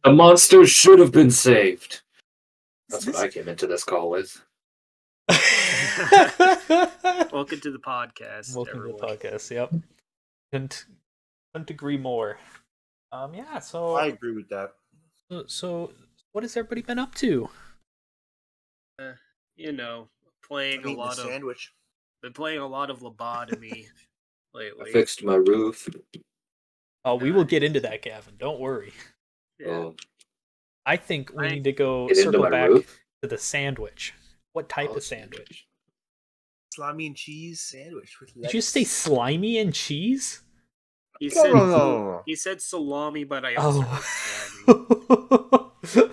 The monsters should have been saved. That's what I came into this call with. Welcome to the podcast. Welcome to the podcast. Yep. Couldn't agree more. Yeah. So I agree with that. So what has everybody been up to? Playing a lot of sandwich. Been playing a lot of lobotomy lately. I fixed my roof. Oh, we will get into that, Gavin. Don't worry. Yeah. I think we need to go Get into circle my back roof? to the sandwich. What type of sandwich? Salami and cheese sandwich with lettuce. Did you say slimy and cheese? He said No. he said salami, but I also heard slimy.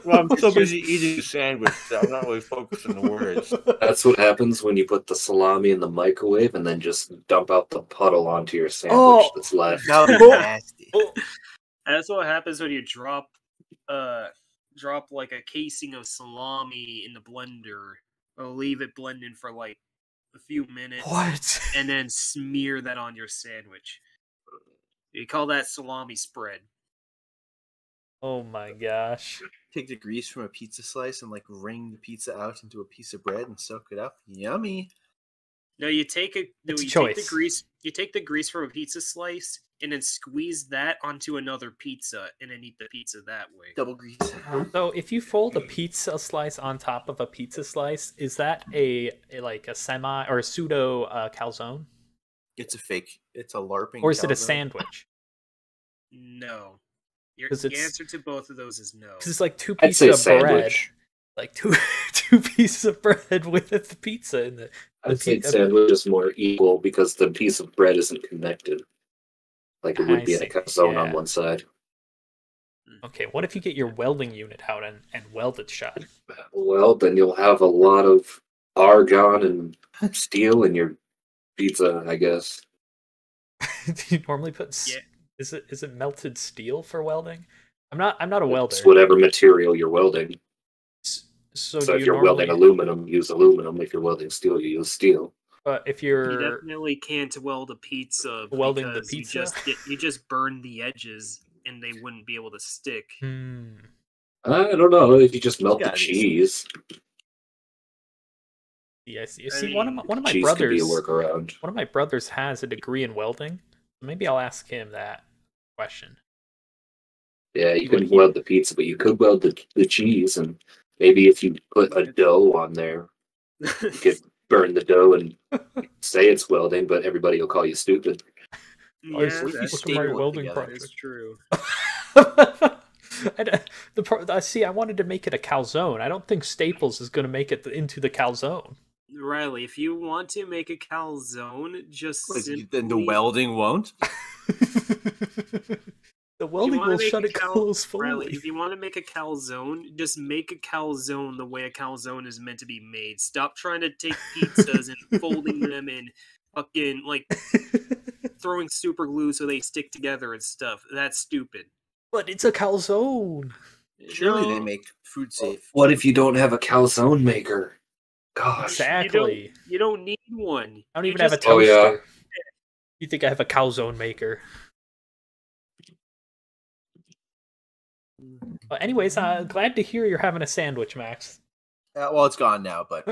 Well, I'm so busy eating the sandwich that I'm not really focused on the words. That's what happens when you put the salami in the microwave and then just dump out the puddle onto your sandwich that's left. That would be nasty. That's what happens when you drop like a casing of salami in the blender, or leave it blending for like a few minutes. What? And then smear that on your sandwich. You call that salami spread. Oh my gosh. Take the grease from a pizza slice and like wring the pizza out into a piece of bread and soak it up. Yummy. No, you take it. It's a you choice. take the grease. You take the grease from a pizza slice and then squeeze that onto another pizza and then eat the pizza that way. Double grease. So if you fold a pizza slice on top of a pizza slice, is that a semi or a pseudo calzone? It's a fake. It's a LARPing. Or is it a calzone. sandwich? No. The 'Cause it's- answer to both of those is no. Because it's like two I'd say pieces of bread. sandwich. Like two pieces of bread with the pizza in the I'd say sandwich is more equal because the piece of bread isn't connected. Like it would I be in a see, calzone on yeah. one side. Okay, what if you get your welding unit out and weld it shut? Well, then you'll have a lot of argon and steel in your pizza, I guess. Do you normally put Yeah. Is it melted steel for welding? I'm not a welder. It's whatever material you're welding. So So do if you you're welding normally, aluminum, use aluminum. If you're welding steel, you use steel. but if You you're definitely can't weld a pizza Welding the because pizza? you just burn the edges and they wouldn't be able to stick. I don't know if you just melt the Got it. cheese. Yes, you I see, mean, one of my Cheese could be brothers, a workaround. one of my brothers has a degree in welding. Maybe I'll ask him that question. Yeah, you couldn't weld the pizza, but you could weld the cheese, and maybe if you put a dough on there, you could burn the dough and say it's welding, but everybody will call you stupid. Yeah, Look at that's, my staple it welding together. project. that's true. See, I wanted to make it a calzone. I don't think Staples is going to make it into the calzone. Riley, if you want to make a calzone, just Then the welding won't. The welding will shut it close Riley, fully. if you want to make a calzone, just make a calzone the way a calzone is meant to be made. Stop trying to take pizzas and folding them and fucking like throwing super glue so they stick together and stuff. That's stupid. But it's a calzone. Surely No, they make food safe. What if you don't have a calzone maker? Gosh. Exactly. You don't need one. I don't You even have a just- toaster. Oh, yeah. You think I have a calzone maker? But anyways, glad to hear you're having a sandwich, Max. Well, it's gone now, but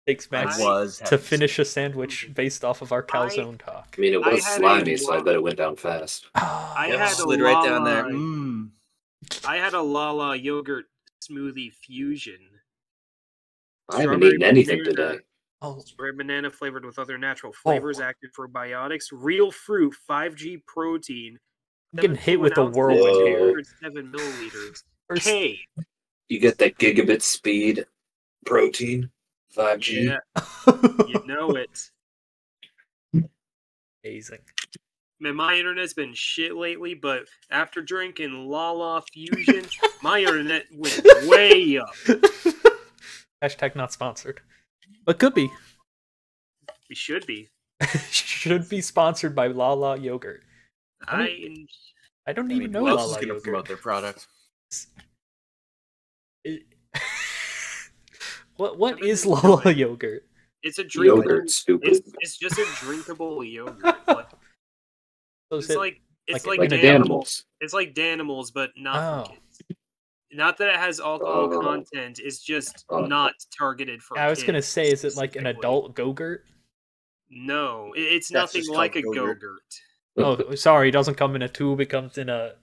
Takes Max was to finish a sandwich based off of our calzone talk. I mean, it I was had slimy, a so I bet it went down fast. I Yeah, had a slid right down there. Lala- I had a Lala yogurt smoothie fusion. I haven't Strawberry eaten anything banana. today. Oh, Red banana flavored with other natural flavors, active probiotics, real fruit, 5G protein. I'm getting hit with a 7 whirlwind ounces, here. 7 milliliters. First- Hey, You get that gigabit speed protein, 5G. yeah, you know it. Amazing. Man, my internet's been shit lately, but after drinking Lala Fusion, my internet went way up. Hashtag not sponsored. But could be. We should be. Should be sponsored by Lala Yogurt. I don't even know who else is Lala going to Yogurt. promote their product? What is Lala Yogurt? It's a drinkable. Yogurt, stupid. It's just a drinkable yogurt. Like, So it's It's Like like the Danimals. Danimals. It's like Danimals, but not for Oh. kids. Not that it has alcohol Oh. content. It's just Oh. not targeted for I was gonna kids say, is it like an specifically. adult Go-Gurt? No, it's That's nothing just like a called Go-Gurt. Go-Gurt. Oh, sorry, it doesn't come in a tube. It comes in a.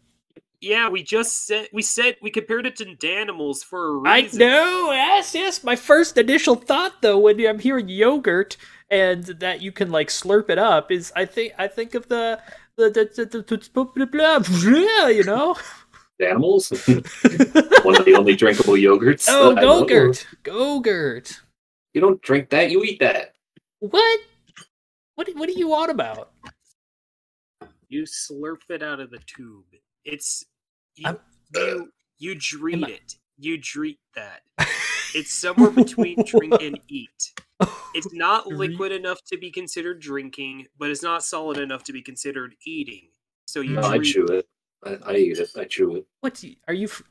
Yeah, we said we compared it to Danimals for a I reason. know. Yes. My first initial thought, though, when I'm hearing yogurt and that you can like slurp it up, is I think of the you know. Animals? One of the only drinkable yogurts. Oh, that I know of. Go-Gurt. You don't drink that, you eat that. What? What are you on about? You slurp it out of the tube. It's I'm- you dreat I- it. You dreat that. It's somewhere between drink and eat. It's not liquid enough to be considered drinking, but it's not solid enough to be considered eating. So you No, I dreat chew it. I eat it. I chew it.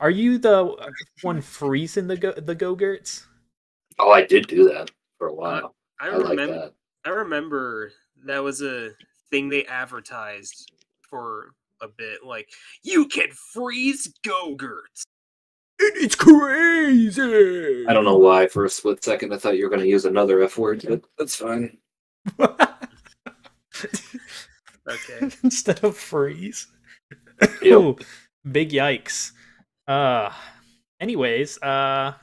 Are you the one freezing the Go-Gurts? Oh, I did do that for a while. I like remember. that. I remember that was a thing they advertised for a bit. Like, you can freeze Go-Gurts. It's crazy. I don't know why. For a split second, I thought you were going to use another F word, but that's fine. Okay. Instead of freeze. Yep. Ooh, big yikes. Anyways, yeah.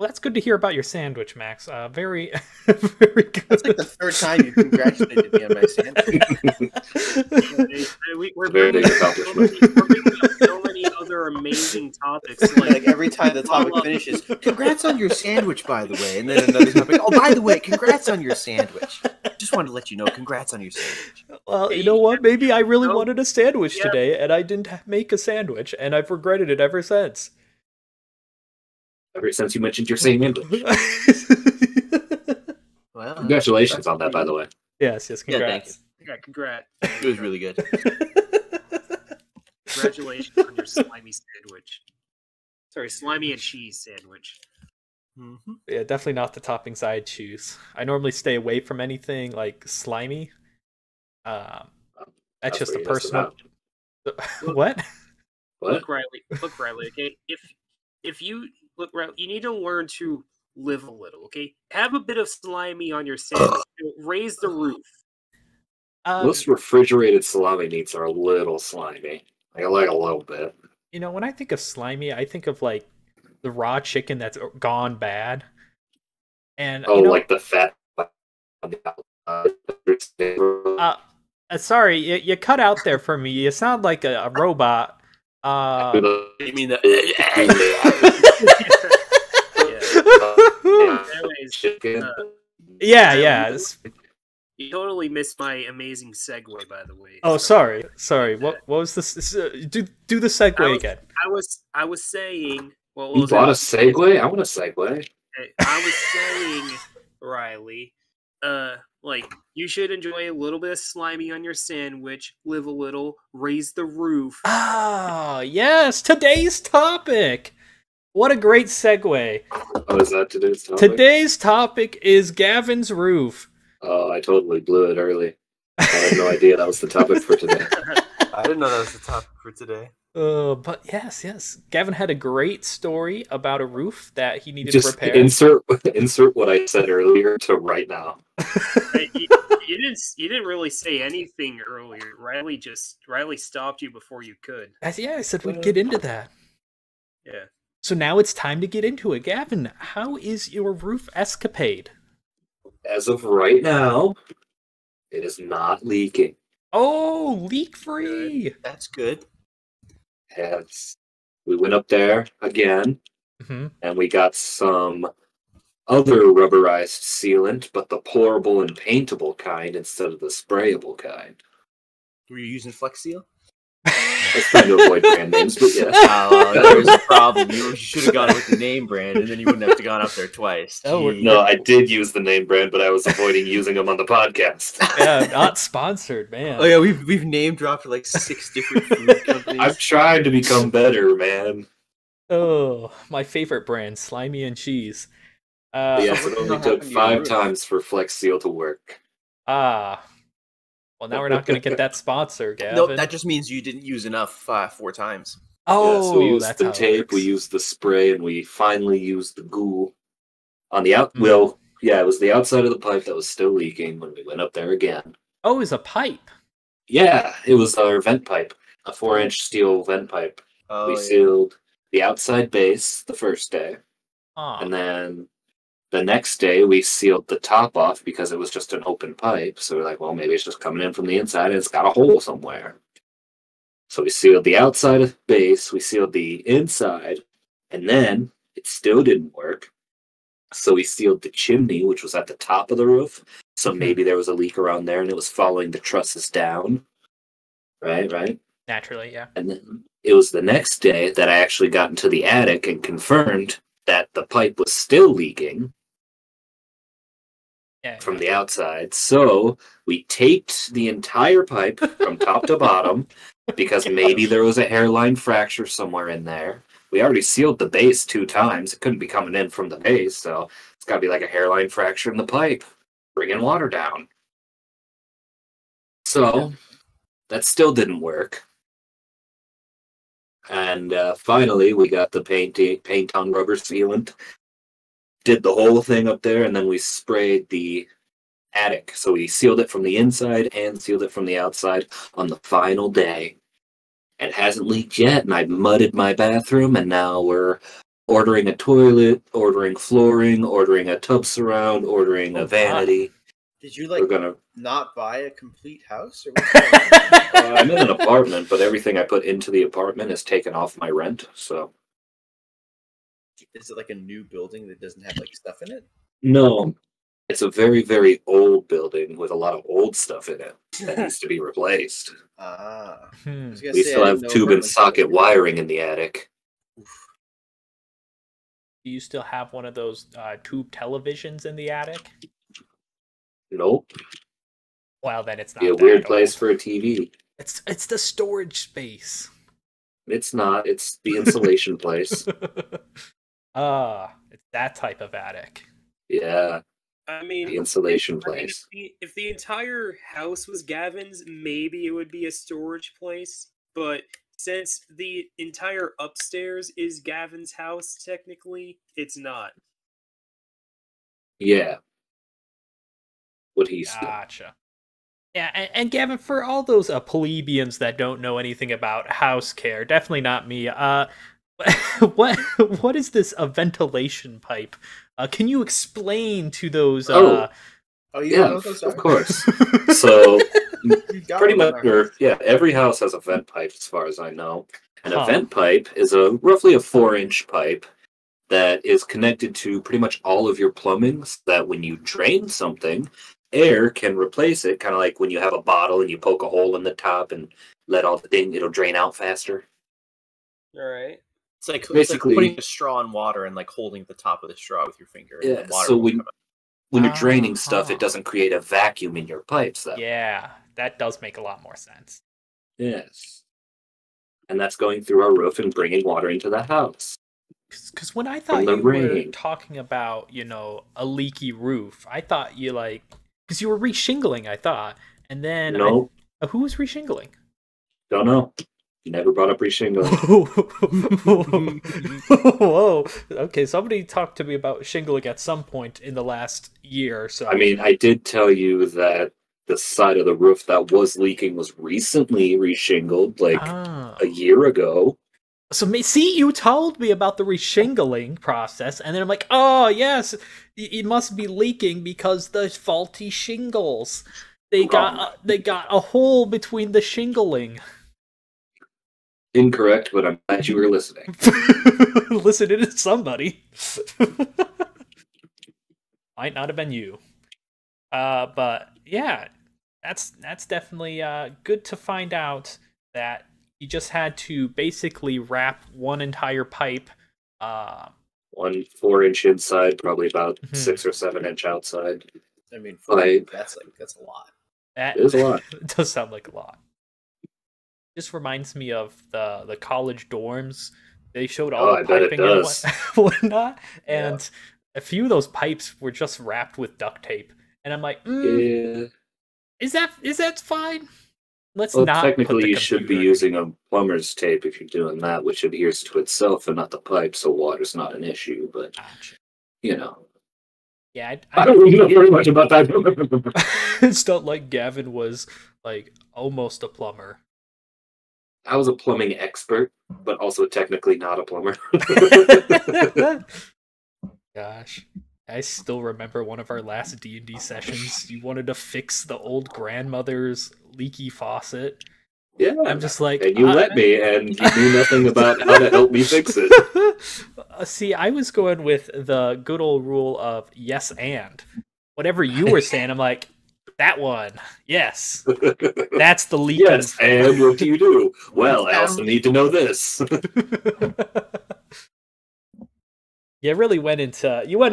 Well, that's good to hear about your sandwich, Max. Very, very good. That's like the third time you congratulated me on my sandwich. We're Very bringing big up accomplishment. we're bringing up so many other amazing topics. Like every time the topic finishes, congrats on your sandwich, by the way. And then another topic, oh, by the way, congrats on your sandwich. Just wanted to let you know, congrats on your sandwich. Well, you know what? Maybe I really No. wanted a sandwich Yeah. today, and I didn't make a sandwich, and I've regretted it ever since. Ever since you mentioned your same English. Well, Congratulations on that, by the way. Yes, Yeah, congrats. Yeah, congrats. it was really good. Congratulations on your slimy sandwich. Sorry, slimy and cheese sandwich. Mm-hmm. Yeah, definitely not the toppings I'd choose. I normally stay away from anything like slimy. That's just a where you messed it personal. up. What? What? Look, Riley. Okay, if you look, Riley, you need to learn to live a little. Okay, have a bit of slimy on your sandwich. Raise the roof. Most refrigerated salami meats are a little slimy. I like a little bit. You know, when I think of slimy, I think of like the raw chicken that's gone bad. And Oh, you know, like the fat on the outside. sorry, you cut out there for me. You sound like a robot. You mean that? Anyways, chicken. Yeah. you totally missed my amazing segue, by the way. Oh, So, sorry. What was this? Do the segue again. I was saying. What You was bought a it? Segway? I want a Segway. Okay, I was saying, Riley, like, you should enjoy a little bit of slimy on your sandwich, live a little, raise the roof. Ah, yes, today's topic. What a great segue. Oh, is that today's topic? Today's topic is Gavin's roof. Oh, I totally blew it early. I had no idea that was the topic for today. I didn't know that was the topic for today. But yes. Gavin had a great story about a roof that he needed Just repair. insert what I said earlier to right now. Hey, you didn't really say anything earlier. Riley stopped you before you could. I said we'd get into that. Yeah. So now it's time to get into it. Gavin, how is your roof escapade? As of right now, it is not leaking. Oh, leak free. That's good. We went up there again, Mm-hmm. and we got some other rubberized sealant, but the pourable and paintable kind instead of the sprayable kind. Were you using Flex Seal? I was trying to avoid brand names, but yes. There's a problem. You should have gone with the name brand, and then you wouldn't have to gone up there twice. Oh, Gee. No, I did use the name brand, but I was avoiding using them on the podcast. Yeah, not sponsored, man. Oh yeah, we've name dropped like 6 different food companies. I'm trying to become better, man. Oh, my favorite brand, Slimy and Cheese. Yes, what it the only hell took happened to your 5 roof? times for Flex Seal to work. Well, now we're not going to get that sponsor, Gavin. No, that just means you didn't use enough 4 times. Oh, so we used that's the how it tape, works. we used the spray, and we finally used the goo on the out. Well, yeah, it was the outside of the pipe that was still leaking when we went up there again. Oh, it's a pipe. Yeah, it was our vent pipe, a 4-inch steel vent pipe. Oh, We yeah. sealed the outside base the first day, Oh. and then the next day we sealed the top off because it was just an open pipe. So we're like, well, maybe it's just coming in from the inside and it's got a hole somewhere. So we sealed the outside of the base, we sealed the inside, and then it still didn't work. So we sealed the chimney, which was at the top of the roof. So maybe there was a leak around there and it was following the trusses down. Right? Naturally, yeah. And then it was the next day that I actually got into the attic and confirmed that the pipe was still leaking from the outside. So we taped the entire pipe from top to bottom because maybe there was a hairline fracture somewhere in there. We already sealed the base 2 times. It couldn't be coming in from the base, so it's got to be like a hairline fracture in the pipe, bringing water down. So that still didn't work. And finally, we got the paint on rubber sealant, did the whole thing up there, and then we sprayed the attic. So we sealed it from the inside and sealed it from the outside on the final day. And it hasn't leaked yet, and I've mudded my bathroom, and now we're ordering a toilet, ordering flooring, ordering a tub surround, ordering a vanity. Did you We're gonna. not buy a complete house? Or what's going on? I'm in an apartment, but everything I put into the apartment is taken off my rent. So Is it like a new building that doesn't have like stuff in it? no, it's a very, very old building with a lot of old stuff in it that needs to be replaced. Ah. Hmm. We still have tube and socket wiring in the attic. Do you still have one of those tube televisions in the attic? Nope. Well, then it's not Be a that weird place old. for a TV. It's the storage space. It's not. It's the insulation place. It's that type of attic. Yeah, I mean, the insulation place. if the entire house was Gavin's, maybe it would be a storage place. But since the entire upstairs is Gavin's house, technically, it's not. Yeah. What he's doing. Gotcha. Yeah, and Gavin, for all those plebeians that don't know anything about house care, definitely not me. What is this a ventilation pipe? Can you explain to those? Oh, you yeah, don't know those of are? course. So You got pretty one much, in our house. every house has a vent pipe, as far as I know. And Huh. a vent pipe is roughly a 4-inch pipe that is connected to pretty much all of your plumbing, so that when you drain something, air can replace it. Kind of like when you have a bottle and you poke a hole in the top and let all the thing, it'll drain out faster. All right. It's like Basically- putting a straw in water and like holding the top of the straw with your finger. And Yeah, the water so won't come out. when you're draining stuff, Uh-huh. it doesn't create a vacuum in your pipes, though. Yeah, that does make a lot more sense. Yes. And that's going through our roof and bringing water into the house. Because when I thought the you were rain. talking about, a leaky roof, I thought you because you were reshingling, I thought, and then No, who was reshingling? don't know. You never brought up reshingling. Whoa. Okay, somebody talked to me about shingling at some point in the last year or so. I mean, I did tell you that the side of the roof that was leaking was recently reshingled, like Ah. a year ago. So see, you told me about the reshingling process, and then I'm like, oh yes, it must be leaking because the faulty shingles. They got a hole between the shingling. Incorrect, but I'm glad you were listening. Listening to somebody. Might not have been you. But yeah, that's definitely good to find out that you just had to basically wrap one entire pipe. 1 4-inch inside, probably about Mhm. 6 or 7-inch outside. I mean, Pipe. that's a lot. That It is a lot. it does sound like a lot. Just reminds me of the college dorms. They showed all Oh, the I bet it piping and does. whatnot, and a few of those pipes were just wrapped with duct tape. And I'm like, Yeah. Is that fine? Let's Well, not. Put technically, the you should be computer using a plumber's tape if you're doing that, which adheres to itself and not the pipe, so water's not an issue. But Gotcha. you know, Yeah, I don't really know very much about that. it's not like Gavin was like almost a plumber. I was a plumbing expert, but also technically not a plumber. Gosh, I still remember one of our last D&D sessions. You wanted to fix the old grandmother's leaky faucet. Yeah, I'm just like, and you let me, and you knew nothing about how to help me fix it. See, I was going with the good old rule of yes and. Whatever you were saying, I'm like, that one, yes. That's the leaking. Yes, and what do you do? Well, I also need to know this. You really went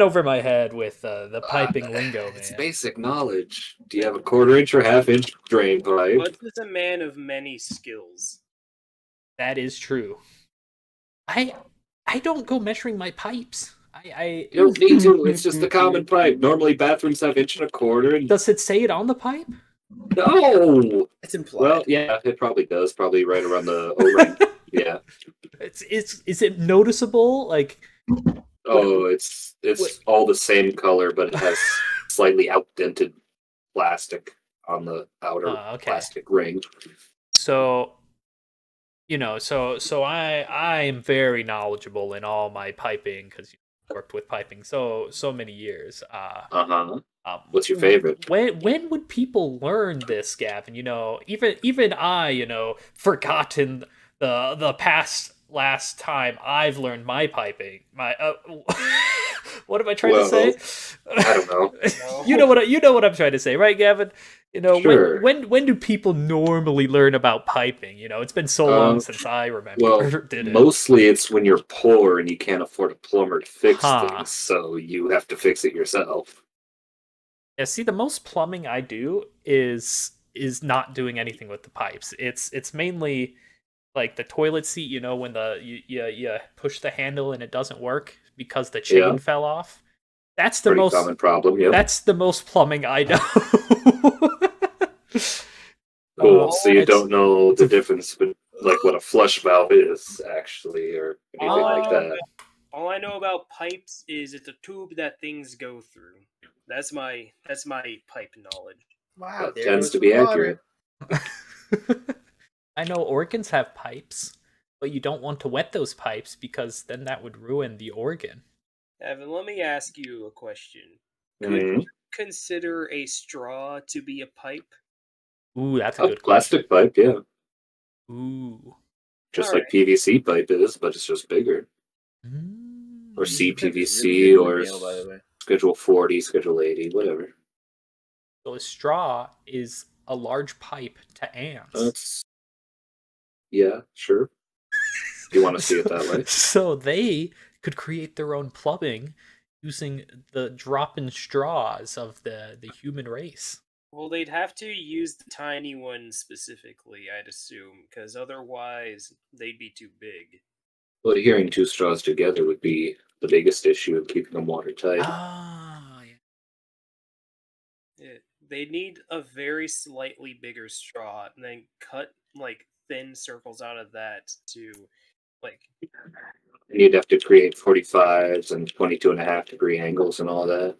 over my head with the piping lingo, man. It's basic knowledge. Do you have a 1/4 inch or 1/2 inch drain pipe? Bud is a man of many skills. That is true. I don't go measuring my pipes. I You don't need to. It's just a common pipe. Normally, bathrooms have 1 1/4 inch. And... Does it say it on the pipe? No. It's implied. Well, yeah, it probably does. Probably right around the O-ring. Yeah. Is it noticeable? Like. Oh, it's all the same color, but it has slightly outdented plastic on the outer plastic ring. So, so I am very knowledgeable in all my piping because you worked with piping so many years. What's your favorite? When would people learn this, Gavin? Even I, forgotten the past. Last time I've learned my piping, what am I trying to say? I don't know. you know what I'm trying to say, right, Gavin? Sure. When do people normally learn about piping? It's been so long since I remember. Well, mostly it's when you're poor and you can't afford a plumber to fix things, so you have to fix it yourself. Yeah, see, the most plumbing I do is not doing anything with the pipes. It's mainly like the toilet seat, when you push the handle and it doesn't work because the chain fell off. That's the most common problem. Yeah, that's the most plumbing I know. Cool. So you don't know the difference between like what a flush valve is actually, or anything like that. All I know about pipes is it's a tube that things go through. That's my pipe knowledge. Wow, that tends to be accurate. I know organs have pipes, but you don't want to wet those pipes because then that would ruin the organ. Evan, let me ask you a question. Could you consider a straw to be a pipe? Ooh, that's a good plastic pipe, yeah. Ooh. Just like PVC pipe is, but it's just bigger. Or CPVC, or Schedule 40, Schedule 80, whatever. So a straw is a large pipe to ants. Yeah, sure. You want to see it that way. So they could create their own plumbing using the drop-in straws of the human race. Well, they'd have to use the tiny ones specifically, I'd assume, because otherwise they'd be too big. Well, adhering 2 straws together would be the biggest issue of keeping them watertight. Yeah. They'd need a very slightly bigger straw, and then cut, thin circles out of that to, And you'd have to create 45s and 22.5-degree angles and all that.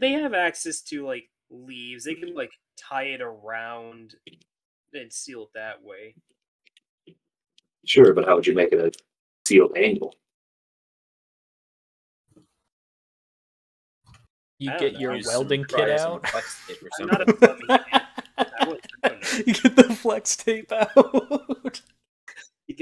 They have access to, leaves. They can, tie it around and seal it that way. Sure, but how would you make it a sealed angle? You get your welding kit out. I'm not a plumbing kid. You get the flex tape out. You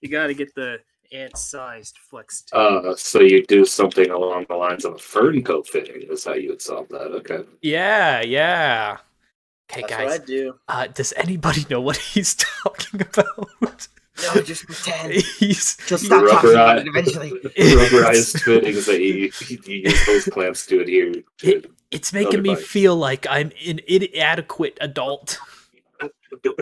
gotta get the ant-sized flex tape. So you do something along the lines of a fern coat fitting is how you would solve that. Okay. Yeah. Okay, That's guys. what I do. Does anybody know what he's talking about? No, just pretend. He'll stop talking about it eventually. Rubberized fittings that you use those clamps to adhere to. It's making me feel like I'm an inadequate adult. Don't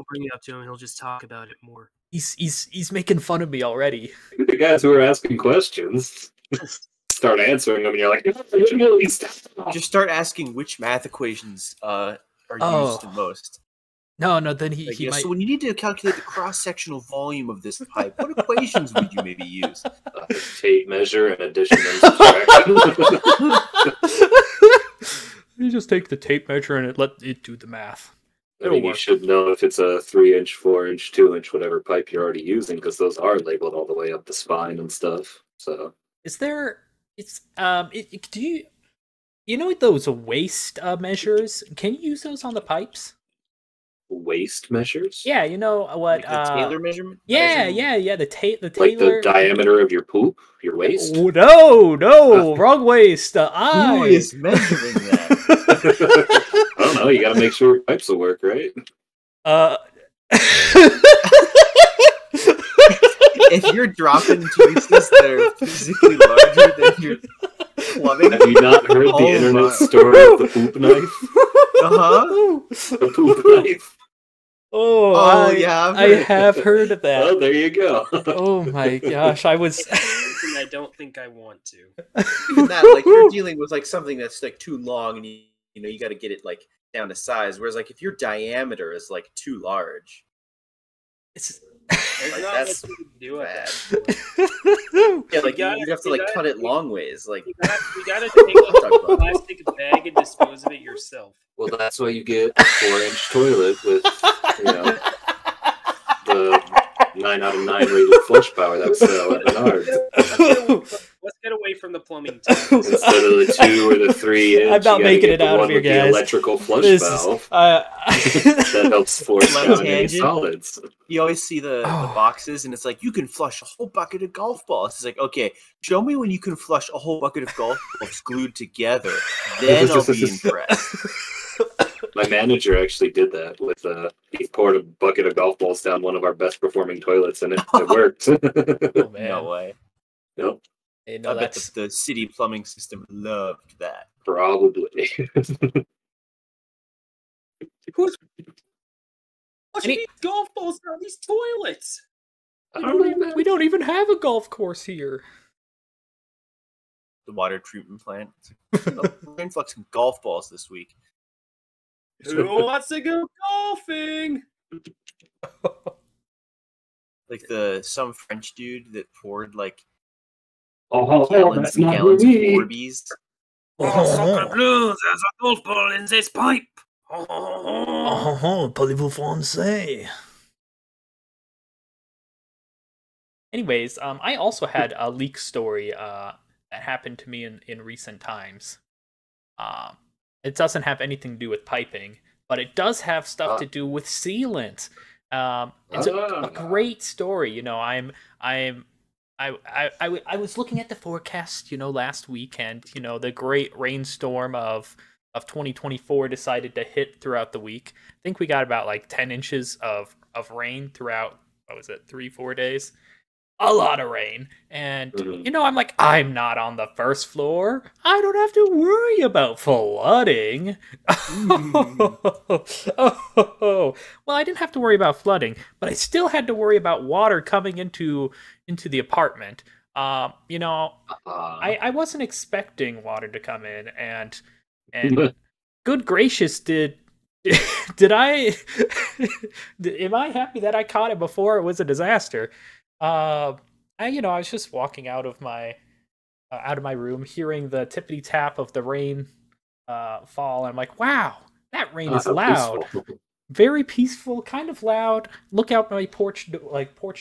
bring it up to him. He'll just talk about it more. He's making fun of me already. The guys who are asking questions. start answering them, and you're like, really stop. Just start asking which math equations are used the most. No, then he might... So when you need to calculate the cross-sectional volume of this pipe, what equations would you maybe use? Tape measure and addition and subtraction. You just take the tape measure and let it do the math. I mean, you should know if it's a 3-inch, 4-inch, 2-inch, whatever pipe you're already using, because those are labeled all the way up the spine and stuff. So, is there? Do you know those waist measures? Can you use those on the pipes? Waist measures? Yeah, you know what? Like the Taylor measurement? Yeah. The Taylor. Like the diameter of your poop, your waist? Oh, no, wrong waist. Who is measuring that? I don't know. You got to make sure pipes will work, right? If you're dropping juices that are physically larger than your plumbing, have you not heard the internet story of the poop knife? The poop knife. Yeah, I have heard of that. Oh, there you go. Oh my gosh, I was. I don't think I want to. Even that, like, you're dealing with like something that's like too long, and you got to get it like down to size. Whereas like if your diameter is like too large, it's like, that's do bad. it. Yeah, like you have to like cut it long ways. Like you gotta take a plastic bag and dispose of it yourself. Well, that's why you get a 4-inch toilet with, the 9 out of 9 rated flush power that was sell at Menards. Let's get away from the plumbing. Instead of the 2 or the 3-inch, I'm not making it out of here, guys. The electrical flush valve that helps force down any solids. You always see the boxes, and it's like, you can flush a whole bucket of golf balls. It's like, okay, show me when you can flush a whole bucket of golf balls glued together. Then I'll be impressed. My manager actually did that with he poured a bucket of golf balls down one of our best performing toilets, and it worked. Oh, man. No way. Nope. Hey, I bet the city plumbing system loved that. Probably. What's these golf balls on these toilets? We don't even have a golf course here. The water treatment plant. We're influxing golf balls this week. Who wants to go golfing? Like some French dude that poured like gallons and gallons of Orbeez. Sacre bleu, there's a golf ball in this pipe. Parlez-vous français? Anyways, I also had a leak story that happened to me in recent times. It doesn't have anything to do with piping, but it does have stuff to do with sealant. It's a great story. I was looking at the forecast, last week, and the great rainstorm of 2024 decided to hit throughout the week. I think we got about like 10 inches of rain throughout, 3-4 days. A lot of rain. And, I'm like, I'm not on the first floor. I don't have to worry about flooding. Well, I didn't have to worry about flooding, but I still had to worry about water coming into the apartment. I wasn't expecting water to come in, and good gracious, did I am I happy that I caught it before it was a disaster? I was just walking out of my room, hearing the tippity tap of the rain fall, and I'm like, wow, that rain is loud. Peaceful. Very peaceful, kind of loud. Look out my porch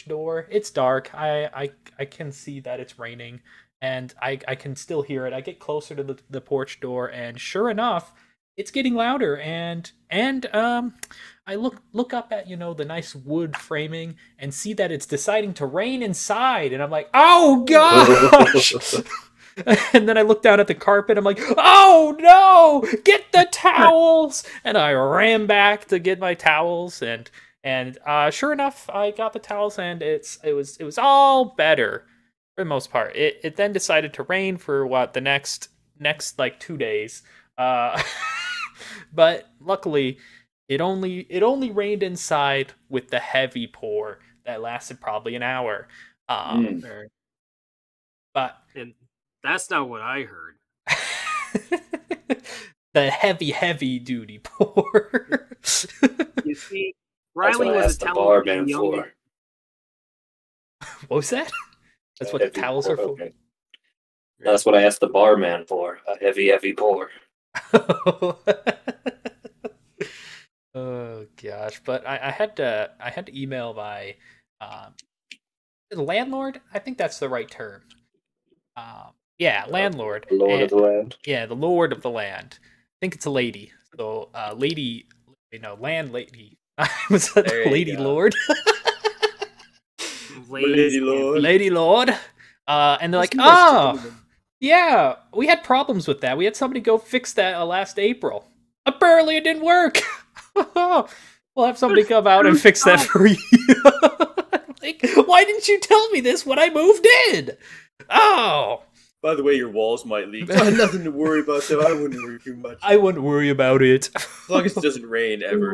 door. It's dark. I can see that it's raining, and I can still hear it. I get closer to the porch door, and sure enough, it's getting louder, and I look up at the nice wood framing and see that it's deciding to rain inside, and I'm like, oh gosh. And then I look down at the carpet. I'm like, oh no, get the towels. And I ran back to get my towels, and sure enough, I got the towels, and it was all better for the most part. It then decided to rain for the next like 2 days. But luckily, it only rained inside with the heavy pour that lasted probably an hour. But That's not what I heard. The heavy duty pour. You see, That's Riley what I was a asked the talented barman young. for. What was that? That's what Heavy towels pour, are for. okay. That's what I asked the barman for. A heavy pour. Oh gosh, but I had to email my landlord. I think that's the right term. Yeah, landlord. The Lord of the land. Yeah, the lord of the land. I think it's a lady. So, lady, landlady. I was a lady lord. Lady Lord. Lady Lord. And they're like, oh, yeah, we had problems with that. We had somebody go fix that last April. Apparently it didn't work. We'll have somebody come out and fix that for you. Like, why didn't you tell me this when I moved in? Oh. By the way, your walls might leak. Nothing to worry about, so I wouldn't worry too much. I wouldn't worry about it. As long as it doesn't rain ever.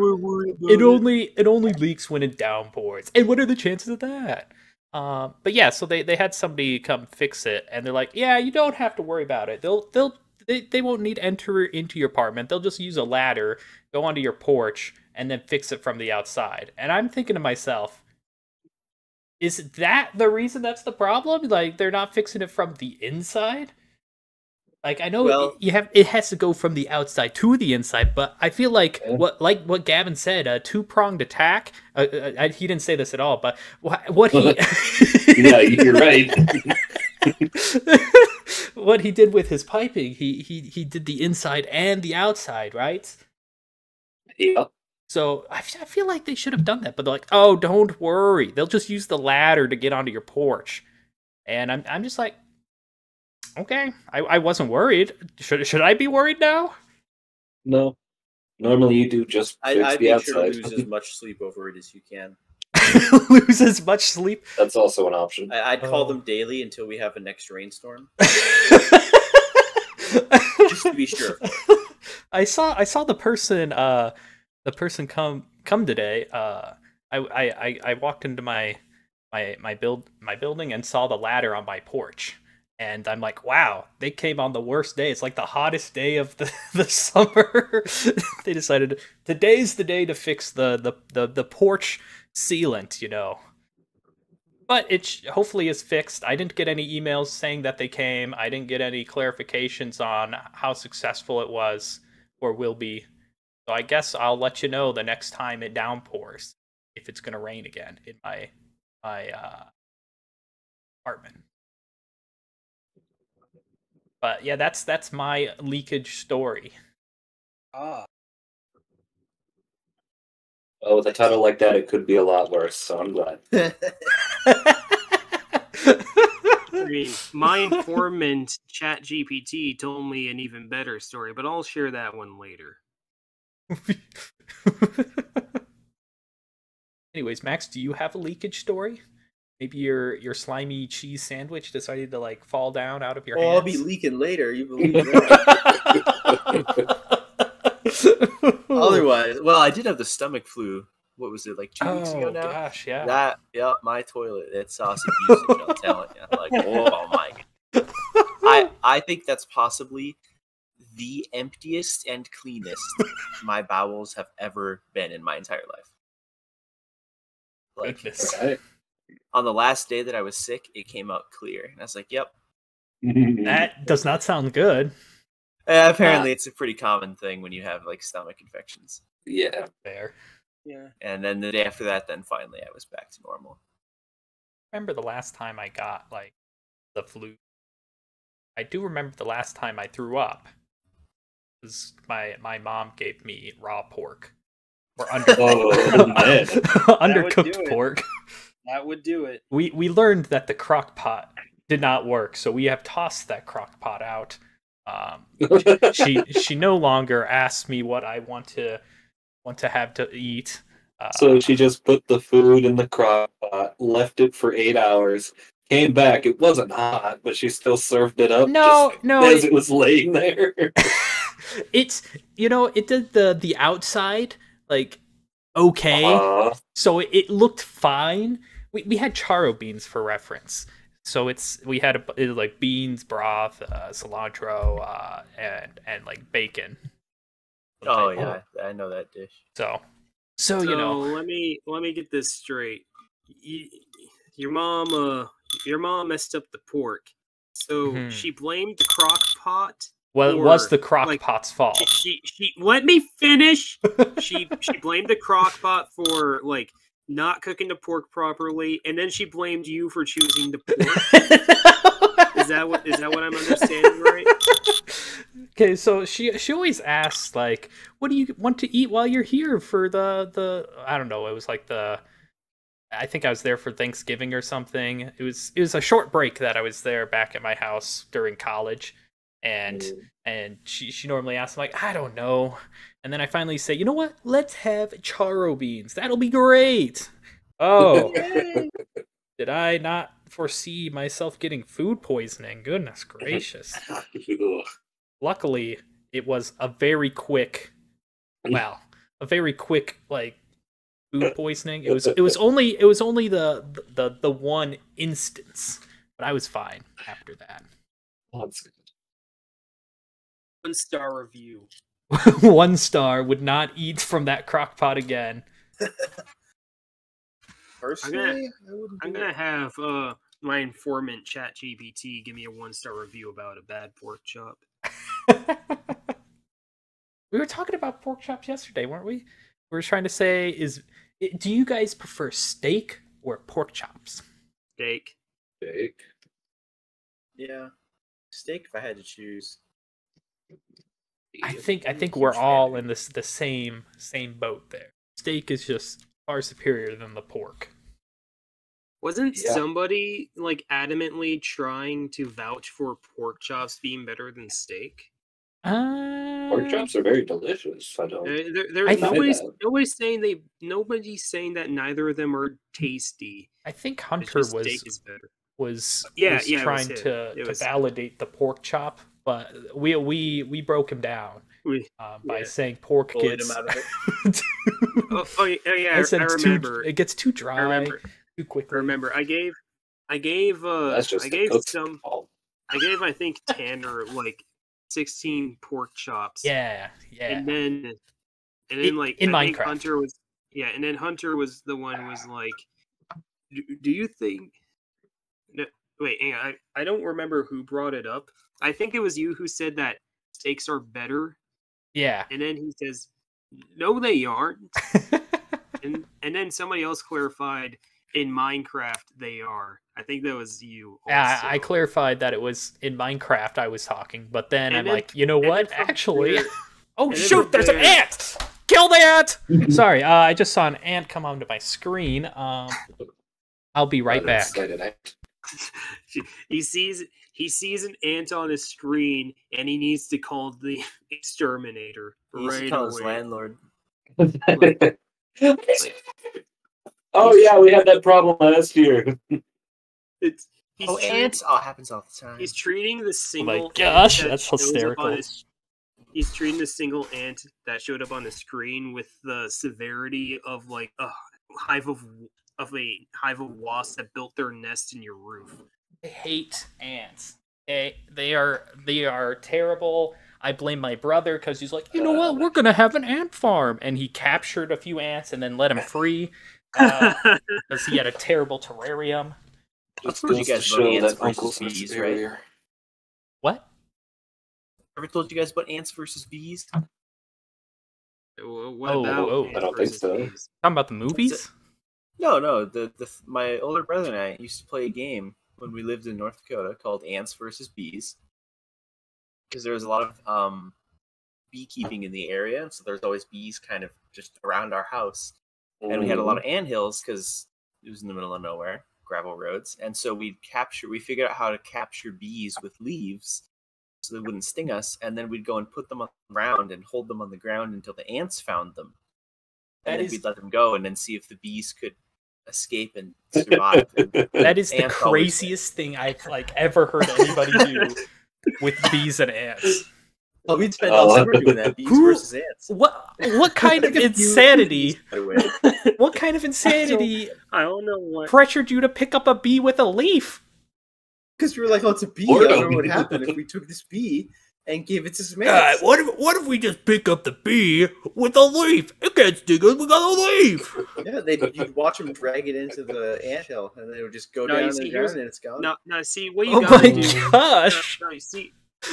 It only leaks when it downpours. And what are the chances of that? But yeah, so they had somebody come fix it, and they're like, yeah, you don't have to worry about it. They won't need to enter into your apartment. They'll just use a ladder, go onto your porch, and then fix it from the outside. And I'm thinking to myself, is that the reason that's the problem? Like, they're not fixing it from the inside? Like, I know it has to go from the outside to the inside, but I feel like what Gavin said, a two-pronged attack. He didn't say this at all, but what he yeah, you're right. What he did with his piping, he did the inside and the outside, right? Yeah. So I feel like they should have done that, but they're like, oh, don't worry, they'll just use the ladder to get onto your porch, and I'm just like, okay, I wasn't worried. Should I be worried now? No. Normally you do just fix I'd the make outside. sure to lose as much sleep over it as you can. Lose as much sleep? That's also an option. I'd call them daily until we have a next rainstorm. Just to be sure. I saw the person come today. I walked into my building and saw the ladder on my porch. And I'm like, wow, they came on the worst day. It's like the hottest day of the summer. They decided today's the day to fix the porch sealant, you know. But it hopefully is fixed. I didn't get any emails saying that they came. I didn't get any clarifications on how successful it was or will be. So I guess I'll let you know the next time it downpours, if it's going to rain again in my apartment. But yeah, that's my leakage story. Well, with a title like that, it could be a lot worse, so I'm glad. I mean, my informant, ChatGPT, told me an even better story, but I'll share that one later. Anyways, Max, do you have a leakage story? Maybe your slimy cheese sandwich decided to like fall down out of your hands. I'll be leaking later. You believe that? Otherwise, well, I did have the stomach flu. What was it, like 2 weeks ago now? Oh gosh, yeah. My toilet. It's saucy usage. I'm telling you. Like, oh my god. I think that's possibly the emptiest and cleanest my bowels have ever been in my entire life. Like, Goodness. Right. On the last day that I was sick, it came out clear. And I was like, yep. That does not sound good. Apparently, it's a pretty common thing when you have, like, stomach infections. Yeah. Fair. Yeah. And then the day after that, then finally I was back to normal. Remember the last time I got, like, the flu? I do remember the last time I threw up. Because my mom gave me raw pork. Or undercooked pork. That would do it. We learned that the crock pot did not work, so we have tossed that crock pot out. She no longer asks me what I want to have to eat. So she just put the food in the crock pot, left it for 8 hours, came back. It wasn't hot, but she still served it up. No, as it was laying there. It's, it did the outside like okay, so it looked fine. We had charo beans for reference. So we had it was like beans, broth, cilantro, and like bacon. Oh yeah, I know that dish. So you know, let me get this straight. Your mom messed up the pork, so she blamed the crock pot. Well, it was the crock pot's fault. She let me finish. she blamed the crock pot for like not cooking the pork properly, and then she blamed you for choosing the pork. Is that what I'm understanding right? Okay, so she always asks like, "What do you want to eat while you're here for the I don't know, it was like I think I was there for Thanksgiving or something. It was a short break that I was there back at my house during college, and she normally asks, I'm like, I don't know, and then I finally say, you know what? Let's have charo beans. That'll be great. Oh, did I not foresee myself getting food poisoning? Goodness gracious. Luckily, it was a very quick like food poisoning. It was only the one instance, but I was fine after that. That's good. 1-star review. 1 star. Would not eat from that crock pot again. Personally, I'm gonna have my informant ChatGPT give me a 1-star review about a bad pork chop. We were talking about pork chops yesterday, weren't we? We were trying to say, do you guys prefer steak or pork chops? Steak. Yeah, steak if I had to choose. I think we're all in the same boat there. Steak is just far superior than the pork. Wasn't somebody like adamantly trying to vouch for pork chops being better than steak? Pork chops are very delicious. I don't. Nobody's saying that neither of them are tasty. I think Hunter steak is better. was trying to validate the pork chop, but we broke him down by saying pork gets. Him out of it. I remember. It gets too dry too quickly. I remember. I gave I think Tanner like 16 pork chops. Yeah. And then like in I Minecraft. think Hunter was the one who was like, do you think? No, wait, hang on. I don't remember who brought it up. I think it was you who said that steaks are better. Yeah. And then he says, no, they aren't. and then somebody else clarified, in Minecraft they are. I think that was you. Also. Yeah, I clarified that it was in Minecraft I was talking, but then I'm like, you know what? Actually, oh shoot, there's an ant! Kill the ant! Sorry, I just saw an ant come onto my screen. I'll be right back. He sees an ant on his screen, and he needs to call the exterminator. He needs to call his landlord. Oh yeah, we had that problem last year. Ants! Oh, it happens all the time. He's treating the single. Oh my gosh, that's hysterical. He's treating the single ant that showed up on the screen with the severity of like a hive of wasps that built their nest in your roof. I hate ants. They are terrible. I blame my brother because he's like, you know what, we're gonna have an ant farm, and he captured a few ants and then let them free because he had a terrible terrarium. I've told you guys about ants versus bees, right? What? Ever told you guys about ants versus bees? What about? I don't think so. Talking about the movies? No. My older brother and I used to play a game when we lived in North Dakota called Ants versus Bees, because there was a lot of beekeeping in the area, and so there's always bees kind of just around our house. And we had a lot of anthills because it was in the middle of nowhere, gravel roads, and so we figured out how to capture bees with leaves so they wouldn't sting us, and then we'd go and put them on the ground and hold them on the ground until the ants found them. And then we'd let them go and then see if the bees could escape and survive. That is the craziest thing I've ever heard anybody do with bees and ants. Well, we'd spend all summer doing that. Bees versus ants. What kind of insanity? What kind of insanity? I don't know what pressured you to pick up a bee with a leaf. Because we were like, oh, it's a bee. I don't know what would happen if we took this bee and gave it to some ants. What if we just pick up the bee with a leaf? It can't sting us. We got a leaf. Yeah, you'd watch them drag it into the anthill, and they would just go down the ground, and it's gone. No, see what you gotta do. Oh my gosh! No, see,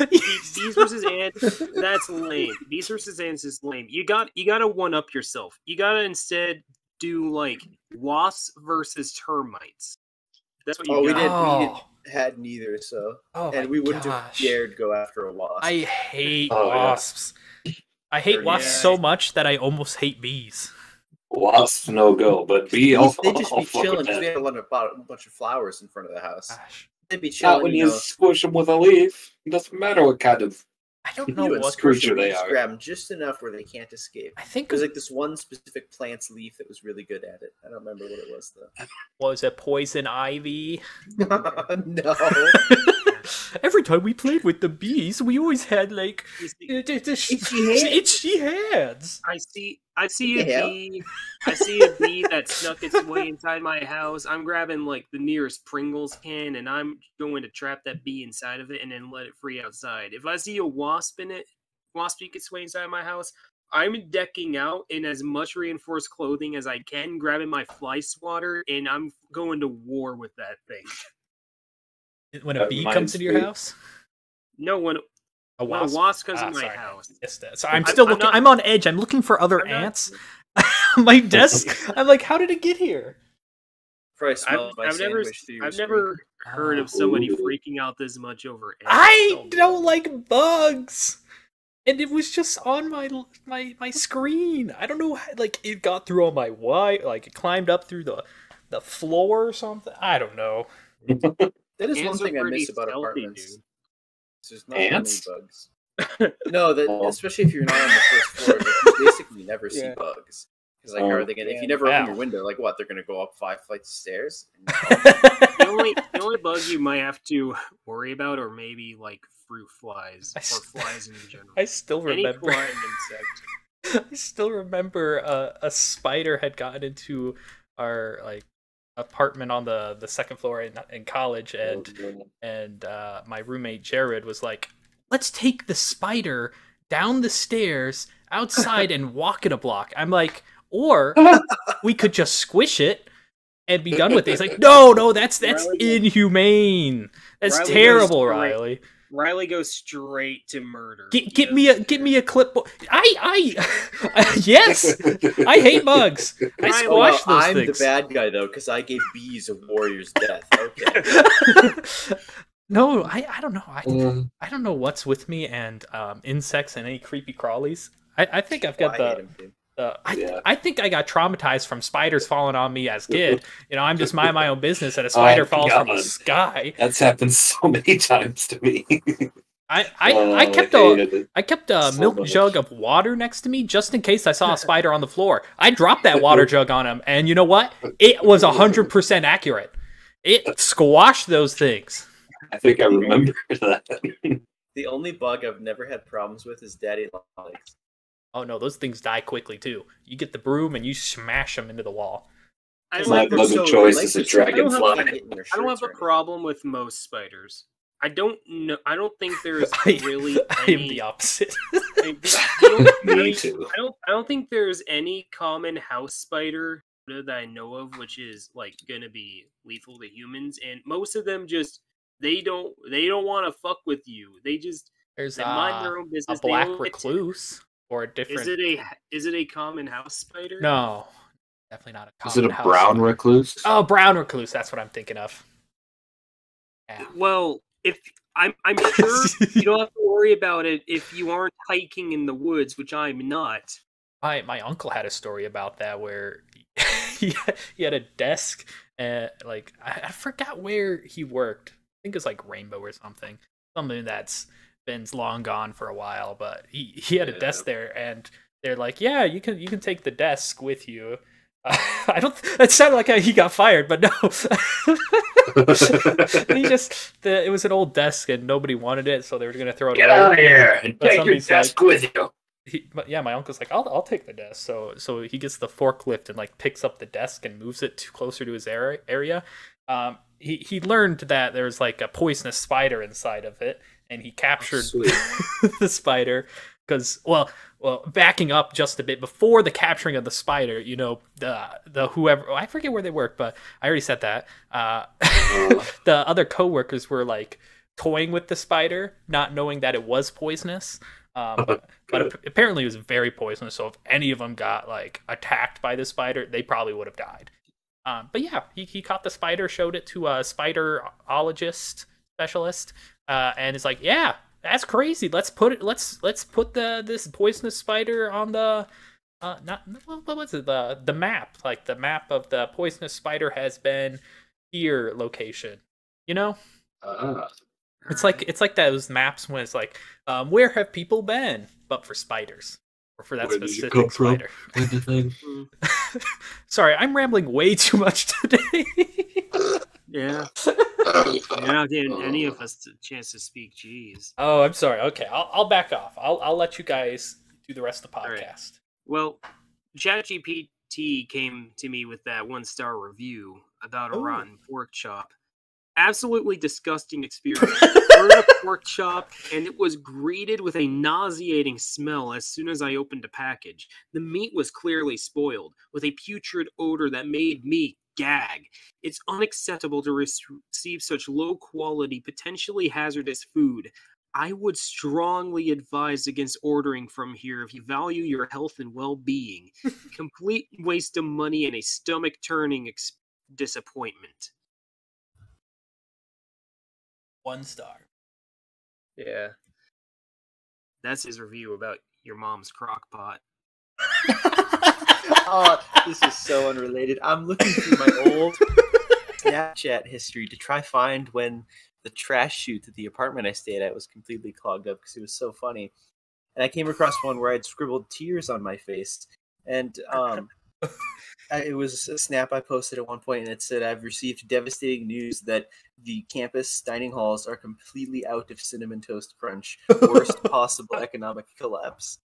bees versus ants. That's lame. Bees versus ants is lame. You gotta one up yourself. You gotta instead do like wasps versus termites. That's what you. We got. had neither, so and we wouldn't have dared go after a wasp. I hate wasps. I hate wasps so much that I almost hate bees. Wasps no go, but bee. They just be chilling because we had a bunch of flowers in front of the house. Gosh. They'd be chilling. Not when you squish them with a leaf. It doesn't matter what kind of. I don't know what creature they are. Grab them just enough where they can't escape. I think there's like this one specific plant's leaf that was really good at it. I don't remember what it was though. Was it poison ivy? No. Every time we played with the bees, we always had like itchy hands. I see a bee. I see a bee that snuck its way inside my house. I'm grabbing like the nearest Pringles can, and I'm going to trap that bee inside of it, and then let it free outside. If I see a wasp in it, wasp beak its way inside my house, I'm decking out in as much reinforced clothing as I can, grabbing my fly swatter, and I'm going to war with that thing. When a bee comes into your house? No, when a wasp comes in my house. So I'm still looking. I'm on edge. I'm looking for other ants. My desk. I'm like, how did it get here? I've never heard of somebody freaking out this much over ants. I don't like bugs. And it was just on my screen. I don't know how, like it got through on my wire, like it climbed up through the floor or something. I don't know. That is one thing I miss about apartments. There's not many Ants? bugs. No, especially if you're not on the first floor, you basically never see bugs. Because like, how are they gonna? If you never open your window, like what? They're gonna go up 5 flights of stairs. The only bug you might have to worry about, or maybe like fruit flies or flies in general. I still remember. Any flying insect. I still remember a spider had gotten into our like apartment on the second floor in college, and my roommate Jared was like, let's take the spider down the stairs outside and walk it a block. I'm like, or we could just squish it and be done with it. He's like, no, that's inhumane. That's terrible, Riley. Riley goes straight to murder. Get me a clipboard. Yes, I hate bugs. I squash those I'm things. The bad guy though, because I gave bees a warrior's death. Okay. No, I don't know. I don't know what's with me and insects and any creepy crawlies. I think I've got I think I got traumatized from spiders falling on me as a kid. You know, I'm just minding my own business and a spider falls from the sky. That's happened so many times to me. I kept a milk jug of water next to me just in case I saw a spider on the floor. I dropped that water jug on him, and you know what? It was 100% accurate. It squashed those things. I think I remember that. The only bug I've never had problems with is daddy long legs. Oh no, those things die quickly too. You get the broom and you smash them into the wall. My choice is a dragonfly. I don't have a problem with most spiders. I don't know. I don't think there's really. I am the opposite. Me too. I don't think there's any common house spider that I know of which is like gonna be lethal to humans, and most of them just they don't want to fuck with you. They mind their own business. A black recluse. Or a different. Is it a common house spider? No, definitely not a common. Is it a brown recluse? Oh, brown recluse. That's what I'm thinking of. Yeah. Well, if I'm sure you don't have to worry about it if you aren't hiking in the woods, which I'm not. My uncle had a story about that where he had a desk, like I forgot where he worked. I think it's like Rainbow or something that's been long gone for a while, but he had a desk there, and they're like, yeah, you can take the desk with you. I don't. That sounded like he got fired, but no. It was an old desk, and nobody wanted it, so they were going to throw it away. Get out of here and take your desk with you. My uncle's like, I'll take the desk. So he gets the forklift and like picks up the desk and moves it closer to his area. he learned that there was like a poisonous spider inside of it, and he captured the spider. Because backing up just a bit before the capturing of the spider, you know, the whoever, I forget where they work, but I already said that. The other coworkers were like toying with the spider, not knowing that it was poisonous. But apparently it was very poisonous. So if any of them got like attacked by the spider, they probably would have died. But yeah, he caught the spider, showed it to a spiderologist specialist, and it's like, yeah, that's crazy. Let's put this poisonous spider on the what was it, the map, like the map of the poisonous spider has been here location. You know, it's like those maps when it's like, where have people been, but for spiders. Or for that specific spider. Sorry, I'm rambling way too much today. Yeah. You're not giving any of us a chance to speak. Jeez. Oh, I'm sorry. Okay, I'll back off. I'll let you guys do the rest of the podcast. Right. Well, ChatGPT came to me with that 1-star review about a rotten pork chop. Absolutely disgusting experience. Ordered a pork chop, and it was greeted with a nauseating smell as soon as I opened the package. The meat was clearly spoiled, with a putrid odor that made me gag. It's unacceptable to receive such low-quality, potentially hazardous food. I would strongly advise against ordering from here if you value your health and well-being. Complete waste of money and a stomach-turning disappointment. 1 star. Yeah. That's his review about your mom's crock pot. Oh, this is so unrelated. I'm looking through my old Snapchat history to try find when the trash chute at the apartment I stayed at was completely clogged up because it was so funny. And I came across one where I'd scribbled tears on my face. And it was a snap I posted at one point, and it said, "I've received devastating news that the campus dining halls are completely out of Cinnamon Toast Crunch. Worst possible economic collapse."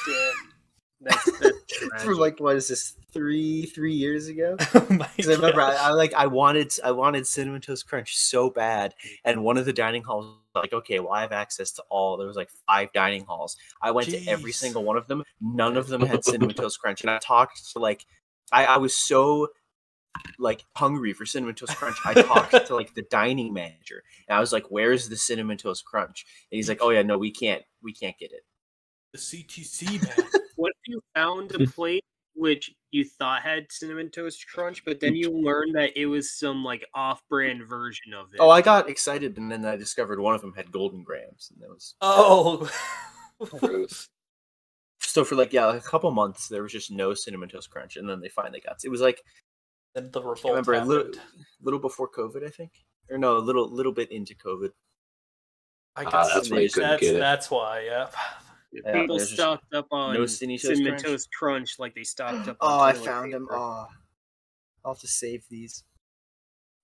Damn. That's For like, what is this, three years ago? Oh my Because I remember I wanted Cinnamon Toast Crunch so bad, and one of the dining halls was like, okay, well, I have access to all. There was like 5 dining halls. I went to every single one of them. None of them had Cinnamon Toast Crunch, and I talked to like, I was so like hungry for Cinnamon Toast Crunch. I talked to like the dining manager, and I was like, "Where's the Cinnamon Toast Crunch?" And he's like, "Oh yeah, no, we can't get it." The CTC, man. What if you found a plate which you thought had Cinnamon Toast Crunch, but then you learned that it was some like off-brand version of it? Oh, I got excited, and then I discovered one of them had Golden Grams, and that was gross. So for like a couple months, there was just no Cinnamon Toast Crunch, and then they finally got. It was like, then the revolt remember happened. a little before COVID, I think, or no, a little bit into COVID. I guess that's why you couldn't get it. That's why, yeah. People stocked up on no Cinnamon Toast Crunch like they stocked up on Oh, I toilet found them. paper. Oh, I'll have to save these.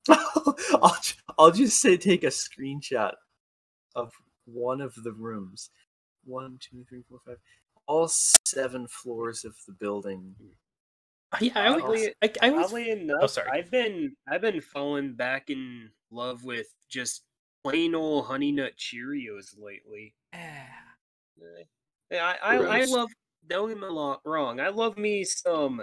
I'll just take a screenshot of one of the rooms. 1, 2, 3, 4, 5. All 7 floors of the building. Yeah, Oddly enough, Oh, sorry. I've been falling back in love with just plain old Honey Nut Cheerios lately. I love. Don't get me wrong. I love me some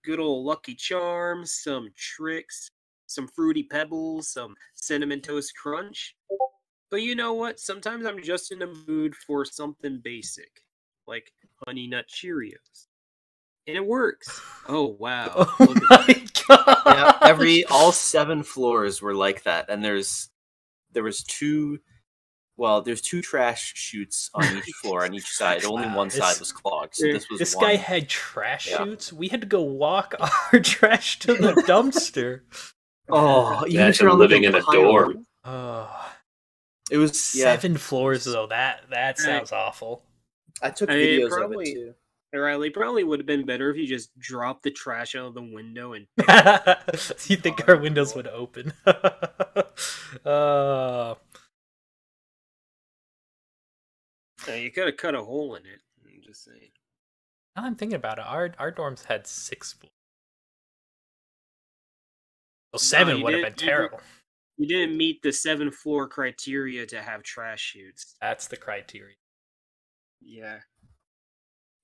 good old Lucky Charms, some Tricks, some Fruity Pebbles, some Cinnamon Toast Crunch. But you know what? Sometimes I'm just in the mood for something basic, like Honey Nut Cheerios. And it works. Oh wow! Oh Look at my that. god! Yeah, all 7 floors were like that, and there was 2. Well, there's 2 trash chutes on each floor on each side. Only one side was clogged, so this was This one. guy had trash chutes. We had to go walk our trash to the dumpster. Oh, Yeah, you're living in a dorm. It was 7 floors though. That sounds awful. I took I mean, videos of it too. Riley, probably would have been better if you just dropped the trash out of the window and. You think our windows would open? You could have cut a hole in it. I'm just saying. Now I'm thinking about it. Our dorms had 6 floors. Well, 7 you would have been didn't- you terrible. You didn't meet the 7th floor criteria to have trash chutes. That's the criteria. Yeah.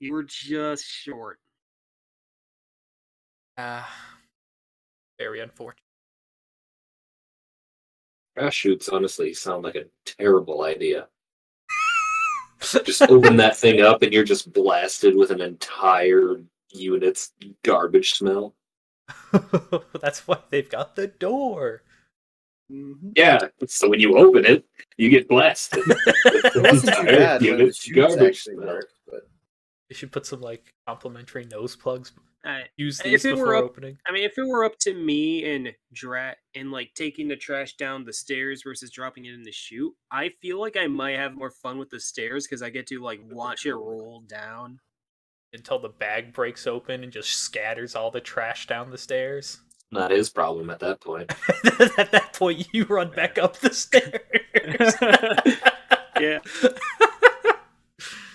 You were just short. Very unfortunate. Trash chutes honestly sound like a terrible idea. Just open that thing up and you're just blasted with an entire unit's garbage smell. That's why they've got the door. Yeah, so when you open it, you get blasted. It wasn't too bad, but the unit's shoots garbage actually smell. worked. But You should put some like complimentary nose plugs. Alright. Use If these it were before up- opening. I mean, if it were up to me and like taking the trash down the stairs versus dropping it in the chute, I feel like I might have more fun with the stairs because I get to like watch it roll down. Until the bag breaks open and just scatters all the trash down the stairs. Not his problem at that point. At that point, you run back up the stairs. Yeah.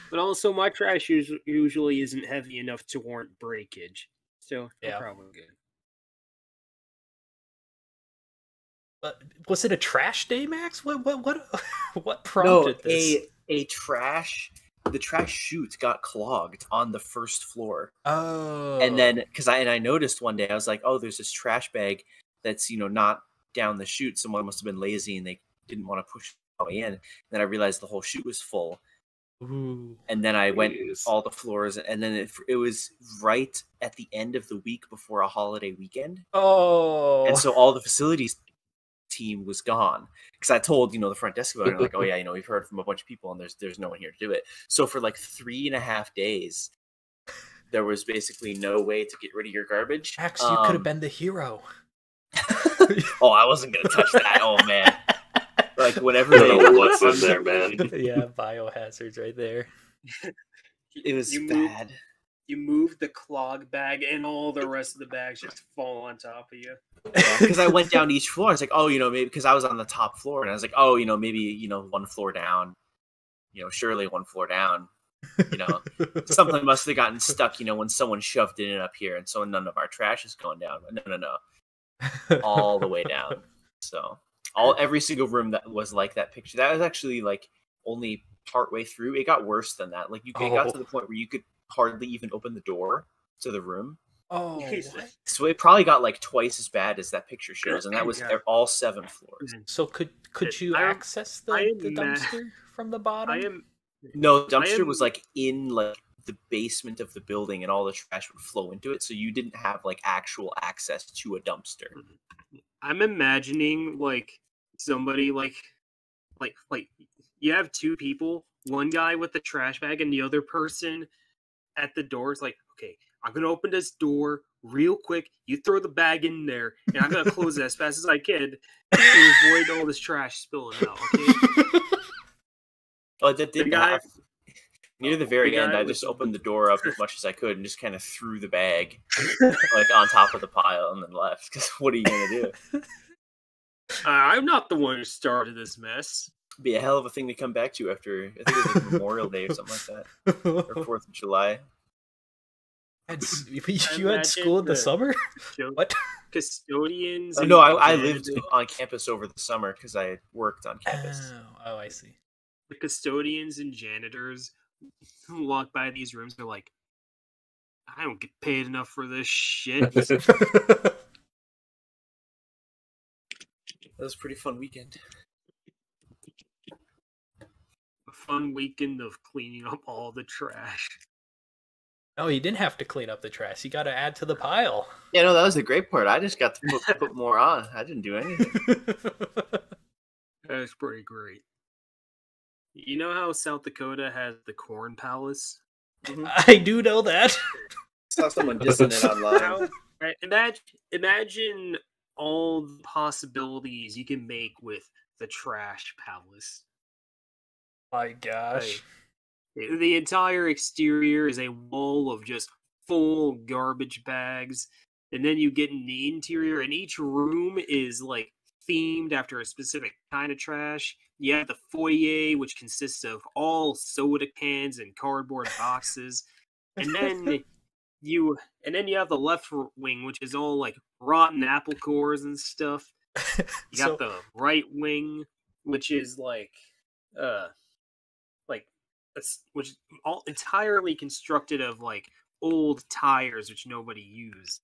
But also, my trash usually isn't heavy enough to warrant breakage, so Yeah. I'm probably good. But was it a trash day, Max? What No, prompted this? the trash chute got clogged on the first floor. Oh, And then because I noticed one day, I was like, oh, there's this trash bag that's not down the chute. Someone must have been lazy and they didn't want to push it all the way in. And then I realized the whole chute was full. Ooh. And then I went Jeez. all the floors, and then it was right at the end of the week before a holiday weekend, Oh, and so all the facilities team was gone because I told the front desk about it. Like, oh yeah, we've heard from a bunch of people, and there's no one here to do it. So for like 3.5 days, there was basically no way to get rid of your garbage. Max, you could have been the hero. Oh, I wasn't gonna touch that. Oh man, like whenever I don't know they, what's in there, man. Yeah, biohazards right there. it was You bad. You move the clog bag, and all the rest of the bags just fall on top of you. Because I went down each floor. I was like, oh, maybe because I was on the top floor, and I was like, oh, maybe one floor down. Surely one floor down. Something must have gotten stuck. When someone shoved it in up here, and so none of our trash is going down. But no, all the way down. So every single room that was like that picture. That was actually like only partway through. It got worse than that. Like it got to the point where you could hardly even open the door to the room. Oh, Jesus. what? So it probably got like twice as bad as that picture shows, and that was Yeah. all 7 floors. So could you I- access the I am dumpster from the bottom? I am. No, the dumpster am- was like in like the basement of the building, and all the trash would flow into it. So you didn't have like actual access to a dumpster. I'm imagining like somebody like you have two people, one guy with the trash bag and the other person at the door is like, okay, I'm gonna open this door real quick. You throw the bag in there, and I'm gonna close it as fast as I can to avoid all this trash spilling out. Okay. Oh, that didn't guy- have. Near the very the end, guy I with just the- opened the door up as much as I could and just kind of threw the bag like on top of the pile and then left. Because what are you gonna do? I'm not the one who started this mess. Be a hell of a thing to come back to after I think it was like Memorial Day or something like that, or 4th of July. You had school in the summer? What? Custodians. No, and I lived janitors- on campus over the summer because I worked on campus. Oh, I see. The custodians and janitors who walk by these rooms are like, I don't get paid enough for this shit. That was a pretty fun weekend. A fun weekend of cleaning up all the trash. No, you didn't have to clean up the trash. You got to add to the pile. Yeah, no, that was the great part. I just got to put more on. I didn't do anything. That's pretty great. You know how South Dakota has the Corn Palace? I do know that. saw someone dissing it online. Now, right, imagine all the possibilities you can make with the Trash Palace. My gosh. Like, the entire exterior is a wall of just full garbage bags. And then you get in the interior, and each room is like themed after a specific kind of trash. You have the foyer, which consists of all soda cans and cardboard boxes. And then then you have the left wing, which is all like rotten apple cores and stuff. You got the right wing, which is which is all entirely constructed of like old tires which nobody used.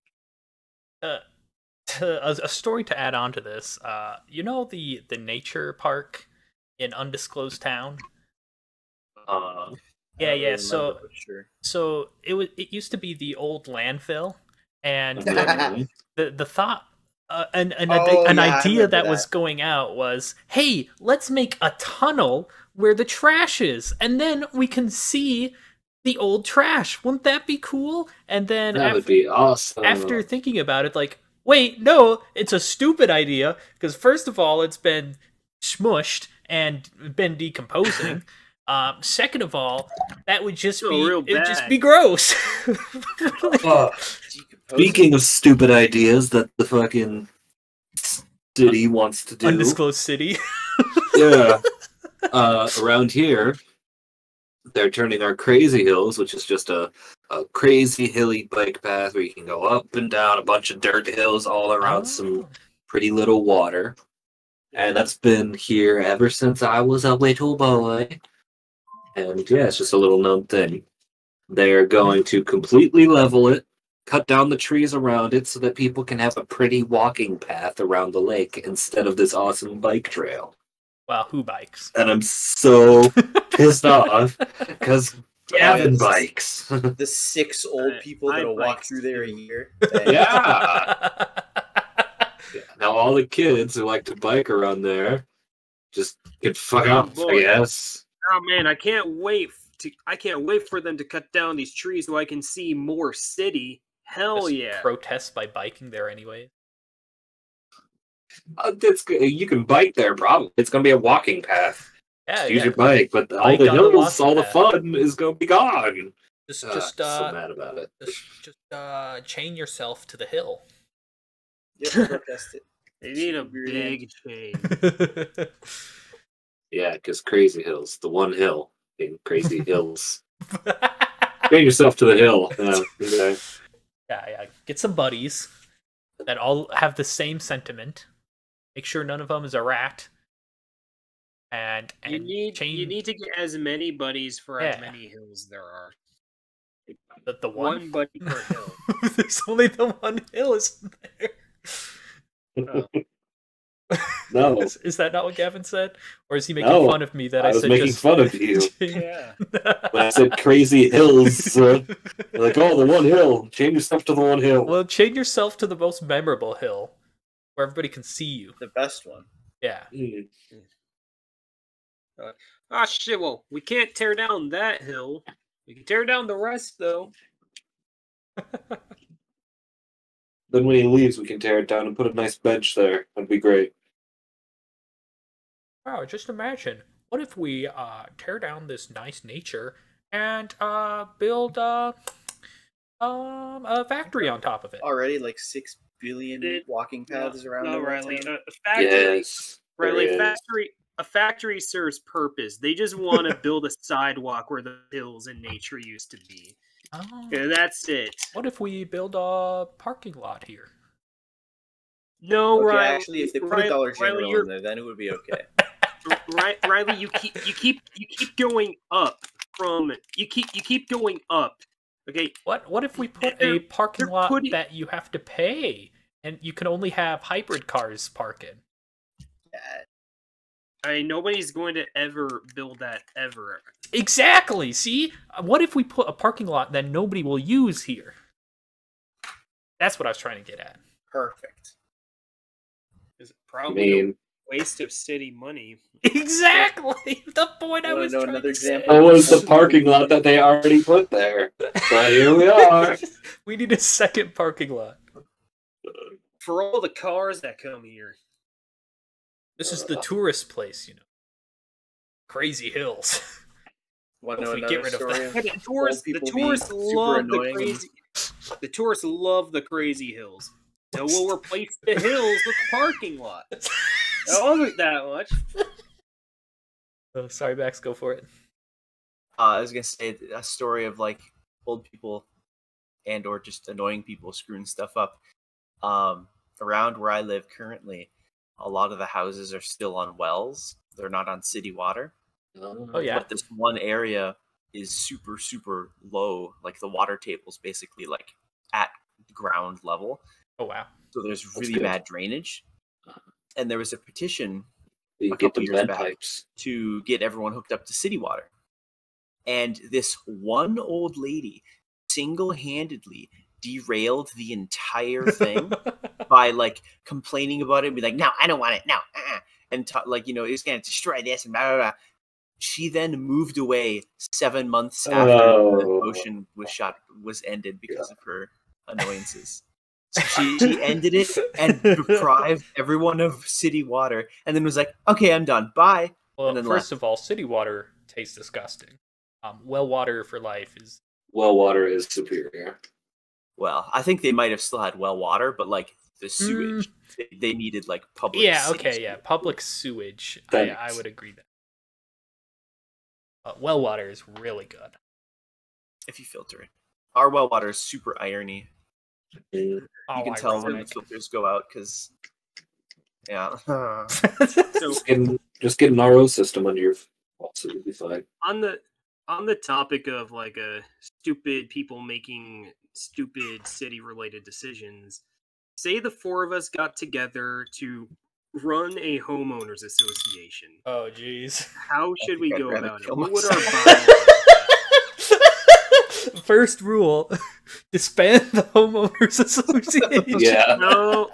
A story to add on to this. You know the nature park in undisclosed town? Yeah. Remember, So but sure. so it used to be the old landfill, and the thought an idea that was going out was, hey, let's make a tunnel where the trash is, and then we can see the old trash. Wouldn't that be cool? And then That would be awesome. after thinking about it, like, wait, no, it's a stupid idea, because first of all, it's been smushed and been decomposing. Second of all, that would just be gross. Speaking of stupid ideas that the fucking city wants to do, Undisclosed city. yeah, around here, they're turning our crazy hills, which is just a crazy hilly bike path where you can go up and down a bunch of dirt hills all around some pretty little water. And that's been here ever since I was a little boy. And yeah, it's just a little known thing. They're going to completely level it, cut down the trees around it so that people can have a pretty walking path around the lake instead of this awesome bike trail. Wow, who bikes? And I'm so pissed off because Gavin bikes. The 6 old people that'll walk through there a year. Yeah. Now all the kids who like to bike around there just get fuck up, I guess. Oh man, I can't wait for them to cut down these trees so I can see more city. Hell Just yeah. protest by biking there anyway. You can bike there, probably. It's going to be a walking path. Yeah, Use your bike, but all the hills, all the fun is going to be gone. Just so mad about it. Just chain yourself to the hill. Yeah, protest it. They need a big chain. Yeah, because Crazy Hills, the one hill in Crazy Hills. Chain yourself to the hill. Yeah, Yeah. Get some buddies that all have the same sentiment. Make sure none of them is a rat. And you need to get as many buddies for as many hills there are. The one buddy per hill. There's only the one hill, isn't there? No. Is that not what Gavin said? Or is he making fun of me that I was said making fun of you. Yeah. When I said Crazy Hills, like, the one hill. Chain yourself to the one hill. Well, chain yourself to the most memorable hill, where everybody can see you. The best one. Yeah. Shit, well, we can't tear down that hill. We can tear down the rest, though. Then when he leaves, we can tear it down and put a nice bench there. That'd be great. Wow, just imagine. What if we tear down this nice nature and build a factory on top of it? Already like 6 billion walking paths around. No, the Riley. town. A factory serves purpose. They just want to build a sidewalk where the hills and nature used to be. Oh. Yeah, that's it. What if we build a parking lot here? No, Okay, Riley. Actually, if they put a Dollar General in there, then it would be okay. Riley, you keep going up you keep going up. Okay. What if we put a parking lot that you have to pay and you can only have hybrid cars park in? Nobody's going to ever build that ever. Exactly. See, what if we put a parking lot that nobody will use here? That's what I was trying to get at. Perfect. Is it probably a waste of city money? Exactly. The point I was trying another to say. example. That was the parking lot that they already put there. But here we are. We need a second parking lot. For all the cars that come here. This is the tourist place, you know. Crazy Hills. Want to know If we another get rid of story that. of The tourists love the crazy. The tourists love the crazy hills. So we'll replace the hills with parking lot. That wasn't that much. Oh, sorry, Max, go for it. I was gonna say a story of like old people and or just annoying people screwing stuff up. Around where I live currently, a lot of the houses are still on wells. They're not on city water. Oh yeah. But this one area is super, super low. Like the water table's basically like at ground level. Oh wow. So there's That's really good. bad drainage. And there was a petition You a get couple the years vent back pipes. to get everyone hooked up to city water. And this one old lady single-handedly derailed the entire thing by like complaining about it and be like, no, I don't want it. No. And like, you know, it's going to destroy this and blah, blah, blah. She then moved away 7 months after the motion was ended because of her annoyances. So she ended it and deprived everyone of city water, and then was like, "Okay, I'm done. Bye." Well, and then first left. of all, city water tastes disgusting. Well water for life is. Well water is superior. Well, I think they might have still had well water, but like the sewage, they needed like public. Yeah. city Okay. sewage. Yeah. Public sewage. I Thanks. would agree that. Well water is really good. If you filter it, our well water is super irony. You can tell when the filters go out because, yeah. Just get an RO system under your faucet, it'll be fine. On the topic of like stupid people making stupid city related decisions, say the four of us got together to run a homeowners association. Oh jeez. How should we I'd go rather about it? kill What would our myself. bylaws be? First rule: disband the homeowners association. Yeah, No,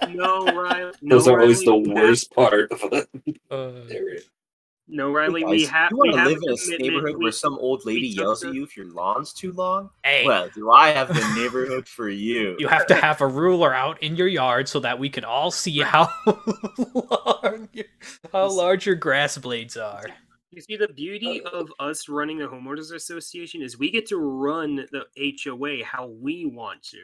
Riley. those are always the Riley, worst part of it. No, Riley, Guys, we have. you want we to have live in a commitment. neighborhood where some old lady took yells the- at you if your lawn's too long? Hey, Well, do I have the neighborhood for you? you have to have a ruler out in your yard so that we can all see how large your grass blades are. You see, the beauty of us running a homeowners association is we get to run the HOA how we want to.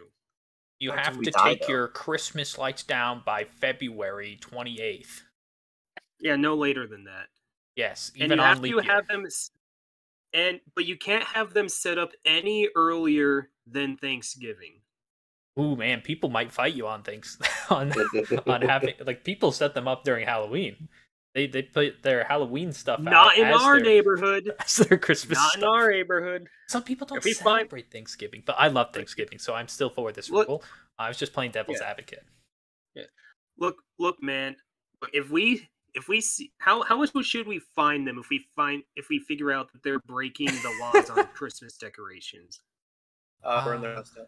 You Until have we to die, take though. your Christmas lights down by February 28th. Yeah, no later than that. Yes, And even you on have leap to year. have them, but you can't have them set up any earlier than Thanksgiving. Ooh man, people might fight you on things on having like people set them up during Halloween. They put their Halloween stuff out Not in as our their, neighborhood. as their Christmas Not in stuff. our neighborhood. Some people don't If we find- celebrate Thanksgiving, but I love Thanksgiving, so I'm still for this Look- rule. I was just playing devil's advocate. Look, man. If we see how much should we fine them if we figure out that they're breaking the laws on Christmas decorations? Burn their house down.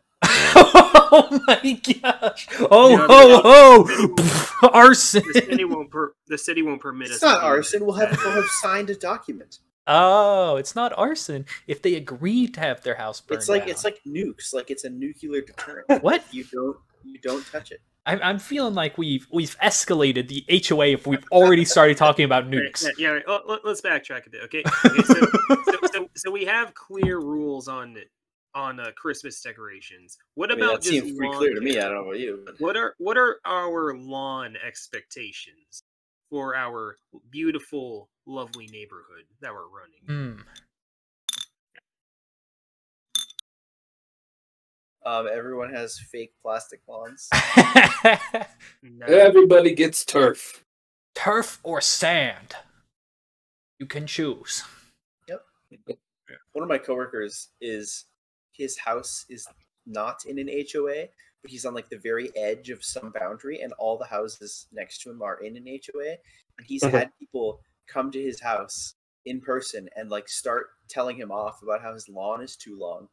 Oh my gosh! Oh Yeah, ho the ho! Arson! The city won't permit us. It's not to do arson. that. We'll have signed a document. Oh, it's not arson if they agree to have their house burned It's like down. nukes. Like it's a nuclear deterrent. What? You don't touch it. I'm feeling like we've escalated the HOA if we've already started talking about nukes. Yeah. Let's backtrack a bit, okay? So we have clear rules on Christmas decorations. What I mean, about that just seems pretty lawn clear to me. I care? don't know about you. But What are our lawn expectations for our beautiful, lovely neighborhood that we're running? everyone has fake plastic lawns. No. Everybody gets turf. Turf or sand? You can choose. One of my coworkers is his house is not in an HOA, but he's on like the very edge of some boundary, and all the houses next to him are in an HOA. And he's had people come to his house in person and like start telling him off about how his lawn is too long.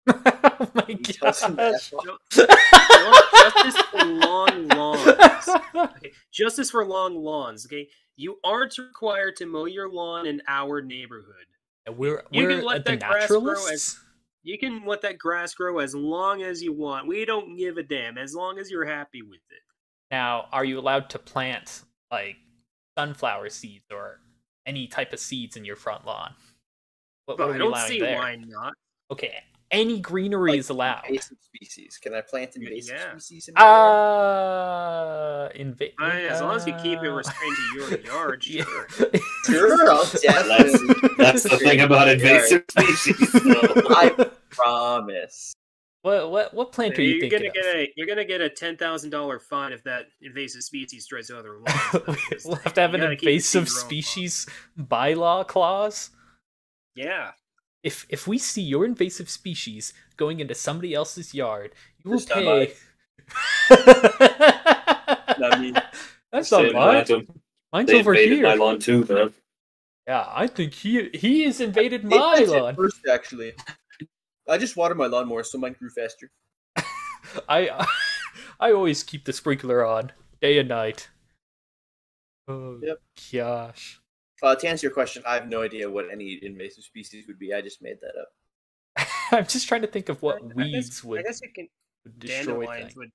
Oh my He tells him to gosh. F off. Justice for long lawns. Okay. Justice for long lawns. Okay, you aren't required to mow your lawn in our neighborhood. We're You can let the that grass grow naturalists. You can let that grass grow as long as you want. We don't give a damn as long as you're happy with it. Now, are you allowed to plant like sunflower seeds or any type of seeds in your front lawn? What But are I we don't allowing see there? why not. Okay, any greenery Like is allowed. invasive species. Can I plant invasive Yeah. species in my yard? As long as you keep it restrained to your yard, Yeah. sure. Sure, I'll definitely. That's the thing about invasive species. though. I promise. What plant are you thinking of? You're gonna get a $10,000 fine if that invasive species tries other lawns. We'll have to have an invasive species bylaw clause. Yeah. If we see your invasive species going into somebody else's yard, you will This time pay. I mean, That's not mine. Mine's They over invaded here. my lawn too, man. Yeah, I think he has invaded they my planted lawn. first, actually. I just watered my lawn more, so mine grew faster. I always keep the sprinkler on day and night. Oh Yep. gosh. To answer your question, I have no idea what any invasive species would be. I just made that up. I'm just trying to think of what weeds would. I guess it can. would destroy Dandelions things. would.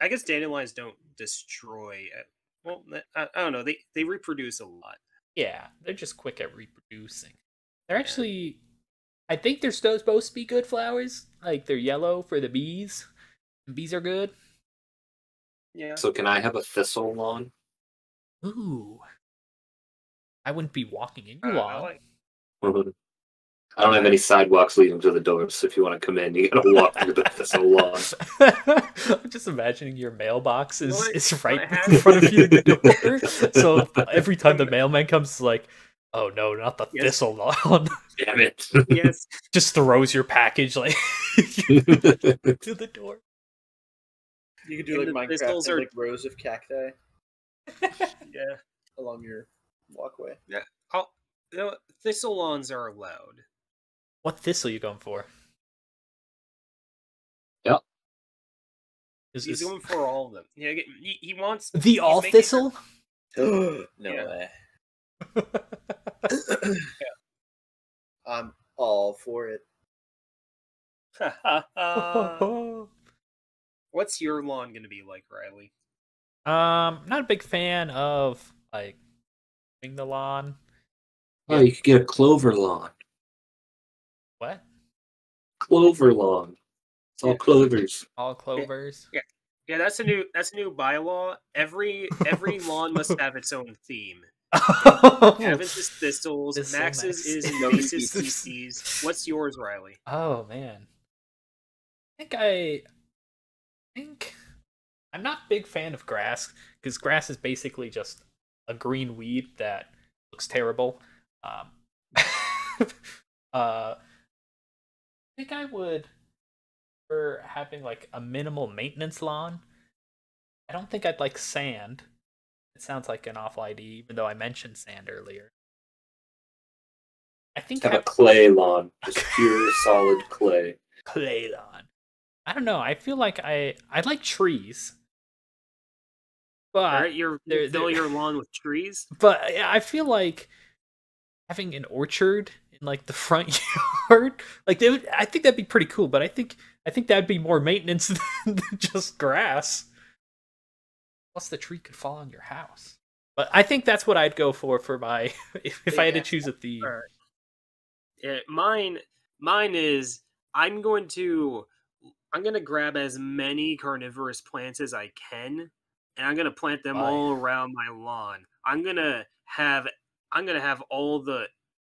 I guess dandelions don't destroy. Well, I don't know. They reproduce a lot. Yeah, they're just quick at reproducing. They're actually, I think they're supposed to be good flowers. Like they're yellow for the bees. And bees are good. Yeah. So can I have a thistle lawn? Ooh. I wouldn't be walking in your lawn. I don't have any sidewalks leading to the doors, so if you want to come in, you gotta walk through the thistle lawn. I'm just imagining your mailbox is right What in front of you in the door. So every time the mailman comes, it's like, oh no, not the thistle lawn. Damn it. Yes. Just throws your package like to the door. You could do And like the Minecraft thistles and, are- like rows of cacti Yeah. along your walkway. Thistle lawns are allowed. What thistle are you going for? Yep. He's going for all of them. Yeah, he wants the he's all making- thistle? No Yeah. way. I'm all for it. What's your lawn gonna be like, Riley? Not a big fan of like mowing the lawn. Oh, you could get a clover lawn. What? Clover lawn. It's all clovers. All clovers? Yeah, that's a new bylaw. Every lawn must have its own theme. Kevin's is thistles. Thistle Max's is Max. invasive species. What's yours, Riley? Oh man. I think I'm not a big fan of grass, because grass is basically just a green weed that looks terrible. I think I would, for having like a minimal maintenance lawn. I don't think I'd like sand. It sounds like an awful idea, even though I mentioned sand earlier. I think Have a clay lawn. Just pure solid clay. clay lawn. I don't know. I feel like I like trees, but Alright, you they're- fill your lawn with trees. but I feel like having an orchard in like the front yard, like I think that'd be pretty cool. But I think that'd be more maintenance than just grass. Plus, the tree could fall on your house. But I think that's what I'd go for my if I had to choose a theme. Alright. Yeah, mine is I'm gonna grab as many carnivorous plants as I can, and I'm gonna plant them all around my lawn. I'm gonna have all the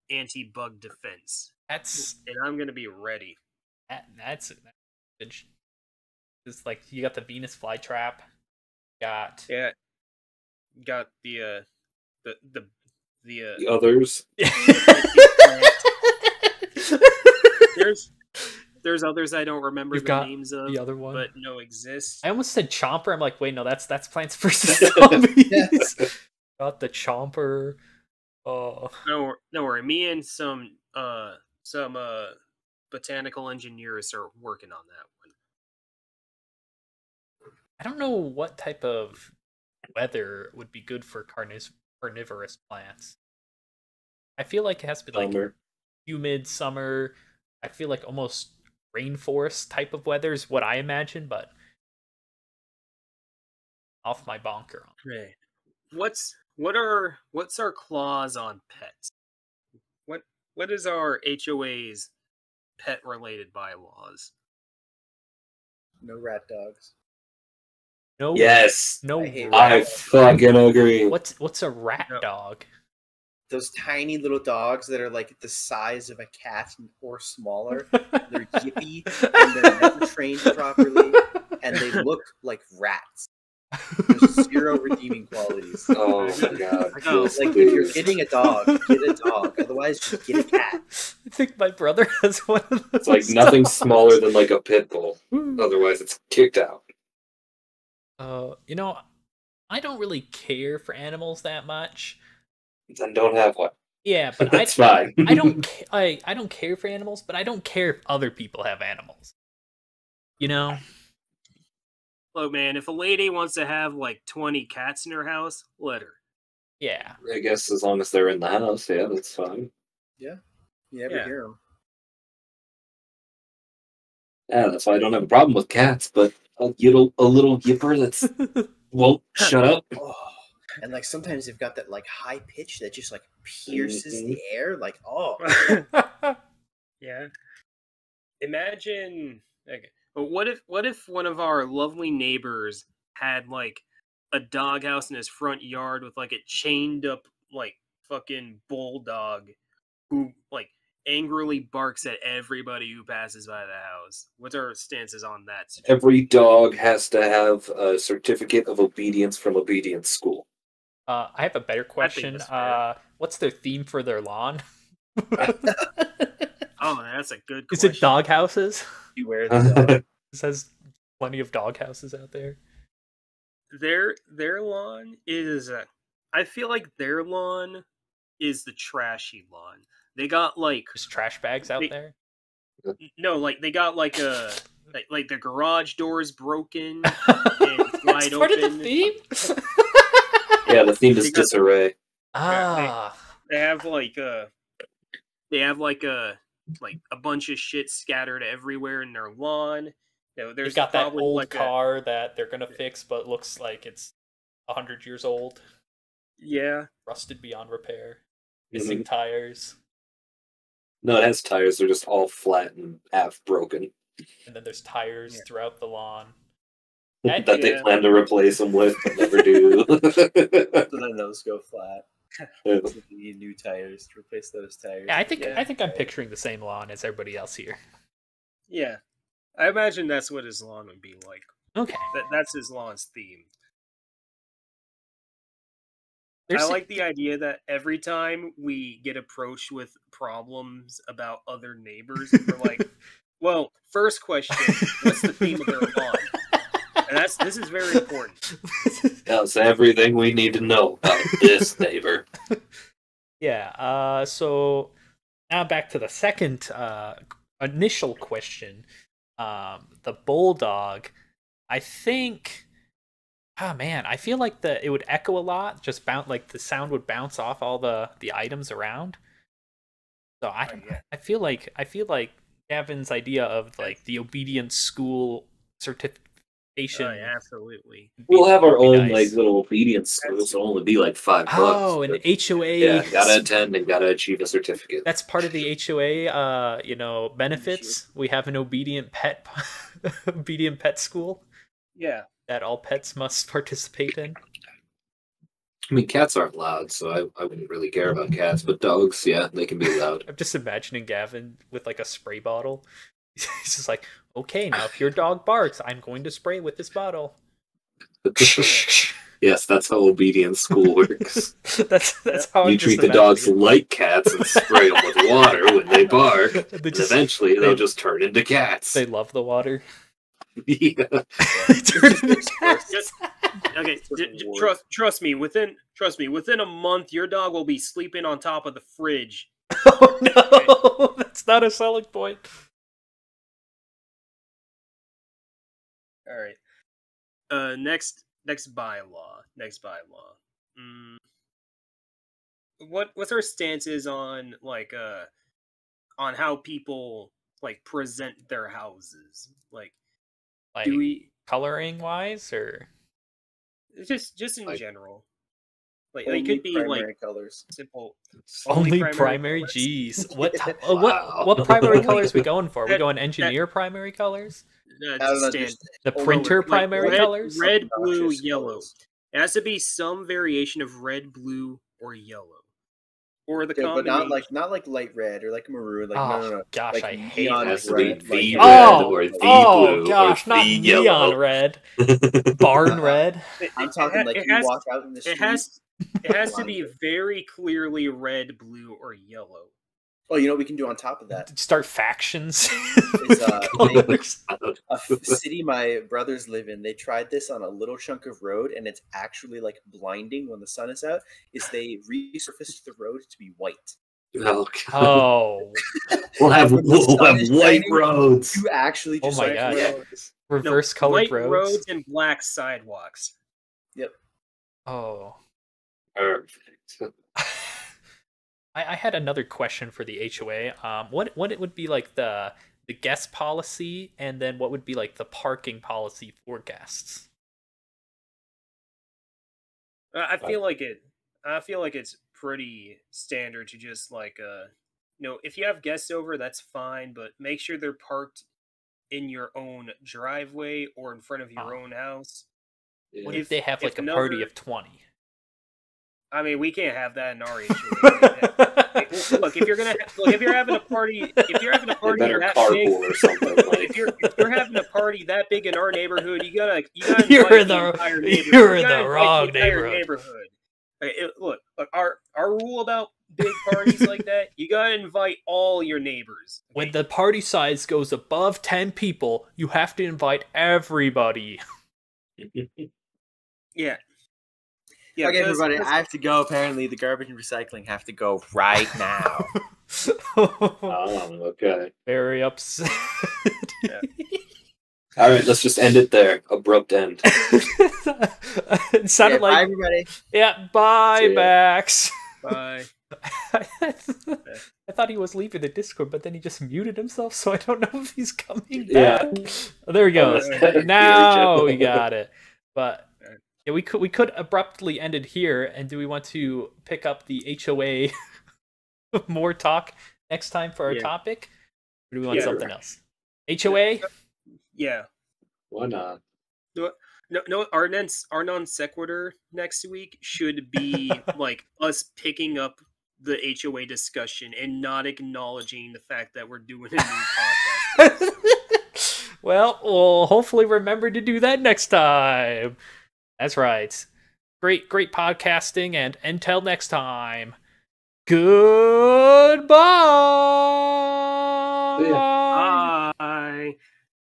anti-bug defense, And I'm gonna be ready. that's good. It's like you got the Venus flytrap. Got Yeah, got the The others. there's others I don't remember You've the got names of, the other one. but no exist. I almost said Chomper. I'm like, wait, no, that's Plants vs Zombies. Got the Chomper. Oh, No worry. Me and some botanical engineers are working on that one. I don't know what type of weather would be good for carnivorous plants. I feel like it has to be like Summer. humid summer. I feel like almost rainforest type of weather is what I imagine, but off my bonker. Okay. What's our clause on pets? What is our HOA's pet related bylaws? No rat dogs. No, Yes. no. I hate I rat. fucking agree. What's a rat No. dog? those tiny little dogs that are like the size of a cat or smaller. They're yippy and they're never trained properly, and they look like rats. There's zero redeeming qualities. Oh my god! Like if you're getting a dog, get a dog. Otherwise, just get a cat. I think my brother has one of those. It's like nothing dogs. smaller than like a pit bull. Otherwise, it's kicked out. You know, I don't really care for animals that much. Then don't have one. Yeah, but That's fine. I don't care for animals, but I don't care if other people have animals. You know? Look, man, if a lady wants to have like 20 cats in her house, let her. Yeah. I guess as long as they're in the house, yeah, that's fine. Yeah, you never Yeah. hear them. Yeah, that's why I don't have a problem with cats. But a little yipper that's won't shut up. Oh, and like sometimes they've got that like high pitch that just like pierces the air. Like, oh, Yeah. Imagine. Okay. But what if one of our lovely neighbors had like a doghouse in his front yard with like a chained up like fucking bulldog who like angrily barks at everybody who passes by the house? What's our stances on that? Every dog has to have a certificate of obedience from obedience school. I have a better question. that's fair. What's their theme for their lawn? Oh, that's a good Is question. it dog houses? beware the dog. It says plenty of dog houses out there. Their lawn is I feel like their lawn is the trashy lawn. They got like There's trash bags out there. no, like they got like a like the garage doors broken and That's wide part of open. the theme? Yeah, the theme is Because- disarray. Ah. They have like a bunch of shit scattered everywhere in their lawn. You know, They've there's got that probably old like car that they're gonna fix, but looks like it's 100 years old, yeah. rusted beyond repair, missing tires, No, it has tires. They're just all flat and half broken. and then there's tires throughout the lawn. That they Yeah. plan to replace them with, but never do. So then those go flat. Yeah. So you need new tires to replace those tires. Yeah, I think I'm picturing the same lawn as everybody else here. Yeah. I imagine that's what his lawn would be like. Okay. That's his lawn's theme. There's I like the idea that every time we get approached with problems about other neighbors, we're like, well, first question, what's the theme of their lawn? And this is very important. That's everything we need to know about this neighbor. Yeah, so now back to the second initial question. The bulldog, I think, oh man, I feel like it would echo a lot, just like the sound would bounce off all the items around. So I feel like Gavin's idea of like the obedience school certification. Oh, yeah, absolutely. We'll have our would be own nice. like little obedience school. It'll only be like $5. Oh, an but HOA. yeah, gotta attend and gotta achieve a certificate. That's part of the HOA, benefits. We have an obedient pet school Yeah. that all pets must participate in. I mean, cats aren't loud, so I wouldn't really care about cats. But dogs, yeah, they can be loud. I'm just imagining Gavin with like a spray bottle. He's just like, okay, now if your dog barks, I'm going to spray with this bottle. Yes, that's how obedience school works. That's how You I'm treat just the dogs imagining like cats and spray them with water when they bark. it. And eventually, they'll just turn into cats. They love the water. Yeah. They turn into cats. Okay, trust me. Within a month, your dog will be sleeping on top of the fridge. Oh no, that's not a selling point. All right. Next bylaw. What's our stances on like on how people like present their houses? Like Like do we coloring wise, or just in Like- general? Like Only it could be like primary colors. simple. only primary primary colors? G's? What Wow. what primary colors we going for? We That- going engineer primary colors? I don't Stand- understand. The Oh, no, printer like primary red, colors? Red, blue, Obnoxious yellow. colors. It has to be some variation of red, blue, or yellow. or the Yeah, but combination. not like light red or like maroon. Like Oh, no. gosh, Like I hate neon It has to red, be the like- red Oh, or the oh blue gosh, or not the neon yellow. red, barn red. I'm talking like you walk out in the street. It has to be very clearly red, blue, or yellow. Oh, you know what we can do on top of that? Start factions. It's, Colors. A city my brothers live in. They tried this on a little chunk of road, and it's actually like blinding when the sun is out. Is they resurfaced the road to be white. Oh, God. Oh, We'll have When the sun white is shining, roads. You actually Oh just my like gosh. roads. reverse No, colored white roads. and black sidewalks. Yep. Oh. Perfect. I had another question for the HOA. What it would be like the guest policy, and then what would be like the parking policy for guests? I feel like it's pretty standard to just like if you have guests over, that's fine, but make sure they're parked in your own driveway or in front of your own house. Yeah. What if they have like a party of 20? I mean, we can't have that in our HOA. Look, if you're having a party, They better that carpool big, or something. Like, if you're having a party that big in our neighborhood, you gotta You're invite in the- entire neighborhood. you're in You gotta the invite wrong entire neighborhood. Look, our rule about big parties like that, you gotta invite all your neighbors. When the party size goes above 10 people, you have to invite everybody. Yeah. Okay, 'cause- everybody, I have to go. Apparently, the garbage and recycling have to go right now. okay. Very upset. All right, let's just end it there. Abrupt end. It sounded Bye, like, everybody. yeah, bye, See ya. Max. Bye. I thought he was leaving the Discord, but then he just muted himself, so I don't know if he's coming Yeah. back. Oh, there he goes. Now we got it. But yeah, we could abruptly end it here. And do we want to pick up the HOA more talk next time for our topic, or do we want Yeah. something else? HOA. Yeah. Why not? No, our non sequitur next week should be like us picking up the HOA discussion and not acknowledging the fact that we're doing a new podcast. Well, we'll hopefully remember to do that next time. That's right. Great podcasting, and until next time, goodbye.